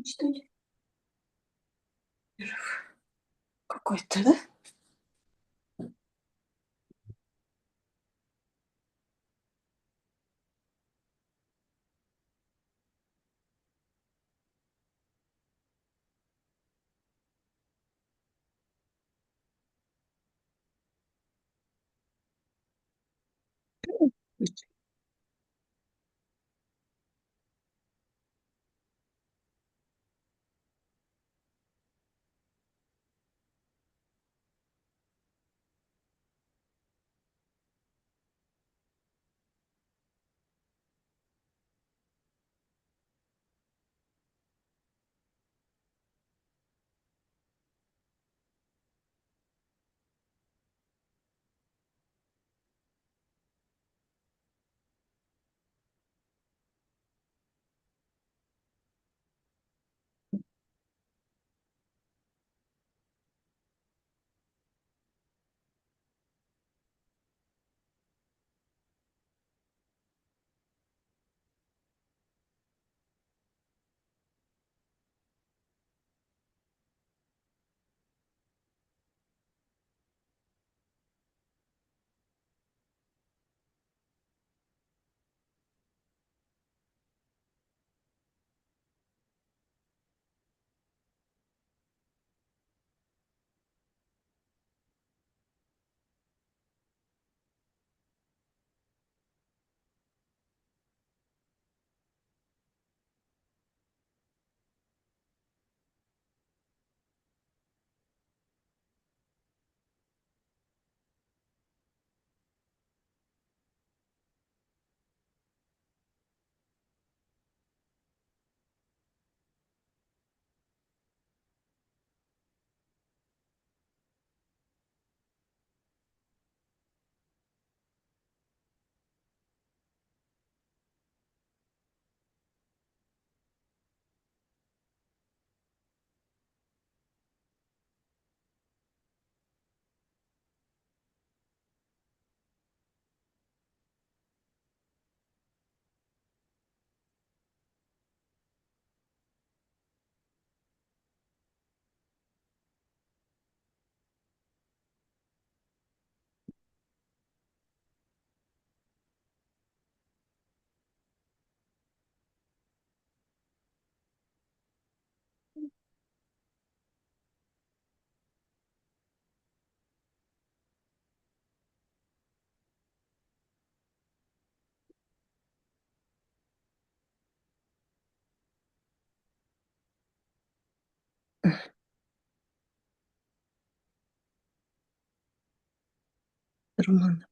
Speaker 3: Что ли? Какой-то, да? Роман.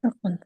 Speaker 3: Роман.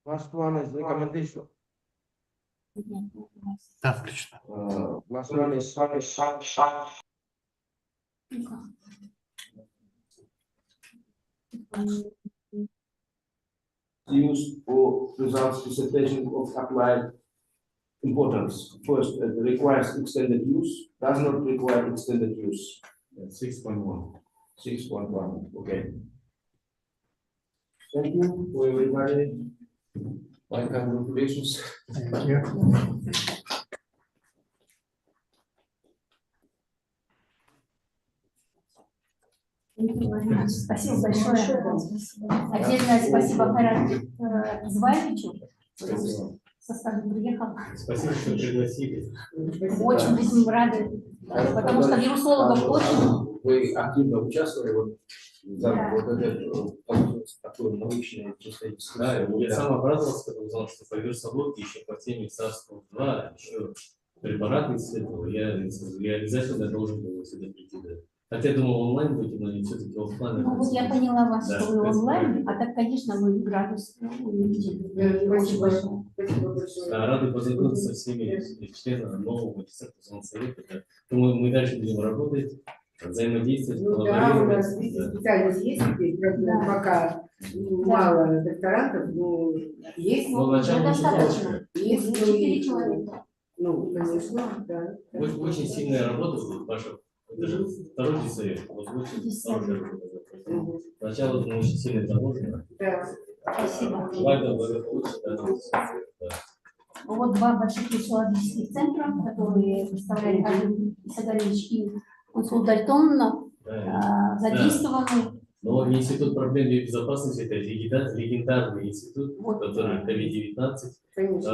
Speaker 2: Last one is recommendation.
Speaker 4: Да, включено.
Speaker 2: Last one is used for results dissertation of applied importance. First, it requires extended use, does not require extended use. 6.1. 6.1, okay. Thank you for everybody. My congratulations.
Speaker 4: Thank you.
Speaker 1: Спасибо большое. Отдельное спасибо Хайрату Звальевичу. Составе приехал.
Speaker 6: Спасибо, что пригласили.
Speaker 1: Очень будем рады, потому что вирусологов очень.
Speaker 2: Вы активно участвовали вот это такое научное чисто
Speaker 6: Да, я сам обрадовался, когда узнал, что по вирусологии еще по теме SARS-CoV-2 еще препараты исследовал. Я обязательно должен был сюда прийти. Да. Хотя думал онлайн будет, но не все-таки офлайн.
Speaker 1: Ну вот я поняла вас,
Speaker 6: да,
Speaker 1: что вы онлайн, а так, конечно, мы градус увидели. Очень большой.
Speaker 6: Да, рады познакомиться со всеми членами нового диссертационного совета. Да. Думаю, мы дальше будем работать, взаимодействовать,
Speaker 9: Ну да, у нас специальность есть здесь, пока мало докторантов, но есть.
Speaker 6: Но начало достаточно.
Speaker 9: Есть
Speaker 1: 4 человека.
Speaker 9: Ну, конечно, да.
Speaker 6: Очень сильная работа, ваша. Это же второй диссерт, вот очень хорошая работа. Сначала мы очень сильно заложено.
Speaker 9: Да.
Speaker 1: Спасибо.
Speaker 6: Желаю благополучия. Да.
Speaker 1: Вот два больших исследовательских центра, которые представляли Алим Исагалевич и консул Дальтон, задействованы.
Speaker 6: Но Институт проблем безопасности – это легендарный институт, который COVID-19,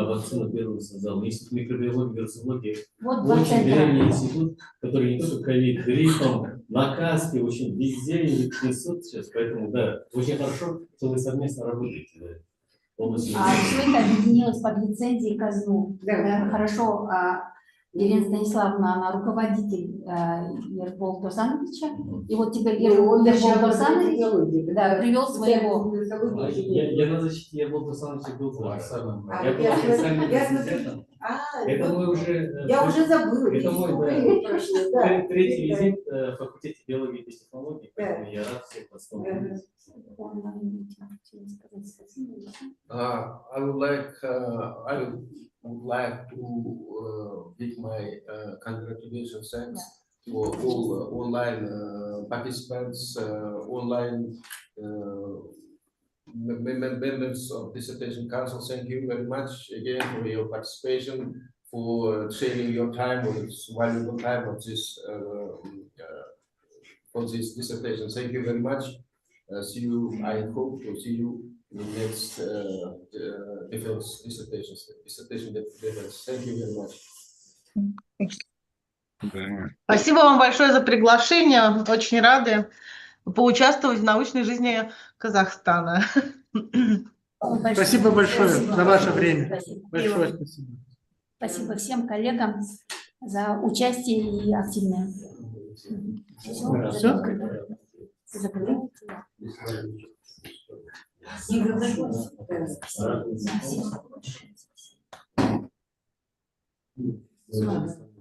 Speaker 6: вакцину первую создал. Институт микробиологии, вирусологии. Очень древний институт, который не только ковид, гриппом, на каске, очень везде несут сейчас. Поэтому, да, очень хорошо, что вы совместно работаете. Да.
Speaker 1: Все это объединилось под лицензией казну. Хорошо, Елена Станиславовна, она руководитель Ербол Досановича, и вот теперь Ербол Досанович привел своего.
Speaker 6: Я на защите Ербол Досановича был самым. Я был официальным президентом. Это мой уже...
Speaker 9: Я уже забыла.
Speaker 6: Это мой третий визит в факультете биологии и технологий, поэтому я рад всех познакомить.
Speaker 2: I would like to give my congratulations thanks for all online participants, online members of Dissertation Council. Thank you very much again for your participation, for sharing your time, or its valuable time of this for this dissertation. Thank you very much. See you. I hope to see you in the next defense dissertation defense. Thank you very much.
Speaker 5: Спасибо вам большое за приглашение. Очень рады поучаствовать в научной жизни Казахстана.
Speaker 4: Спасибо большое за ваше время. Большое спасибо.
Speaker 1: Спасибо всем коллегам за участие и активное.
Speaker 4: Все?
Speaker 1: Спасибо.
Speaker 7: С вами.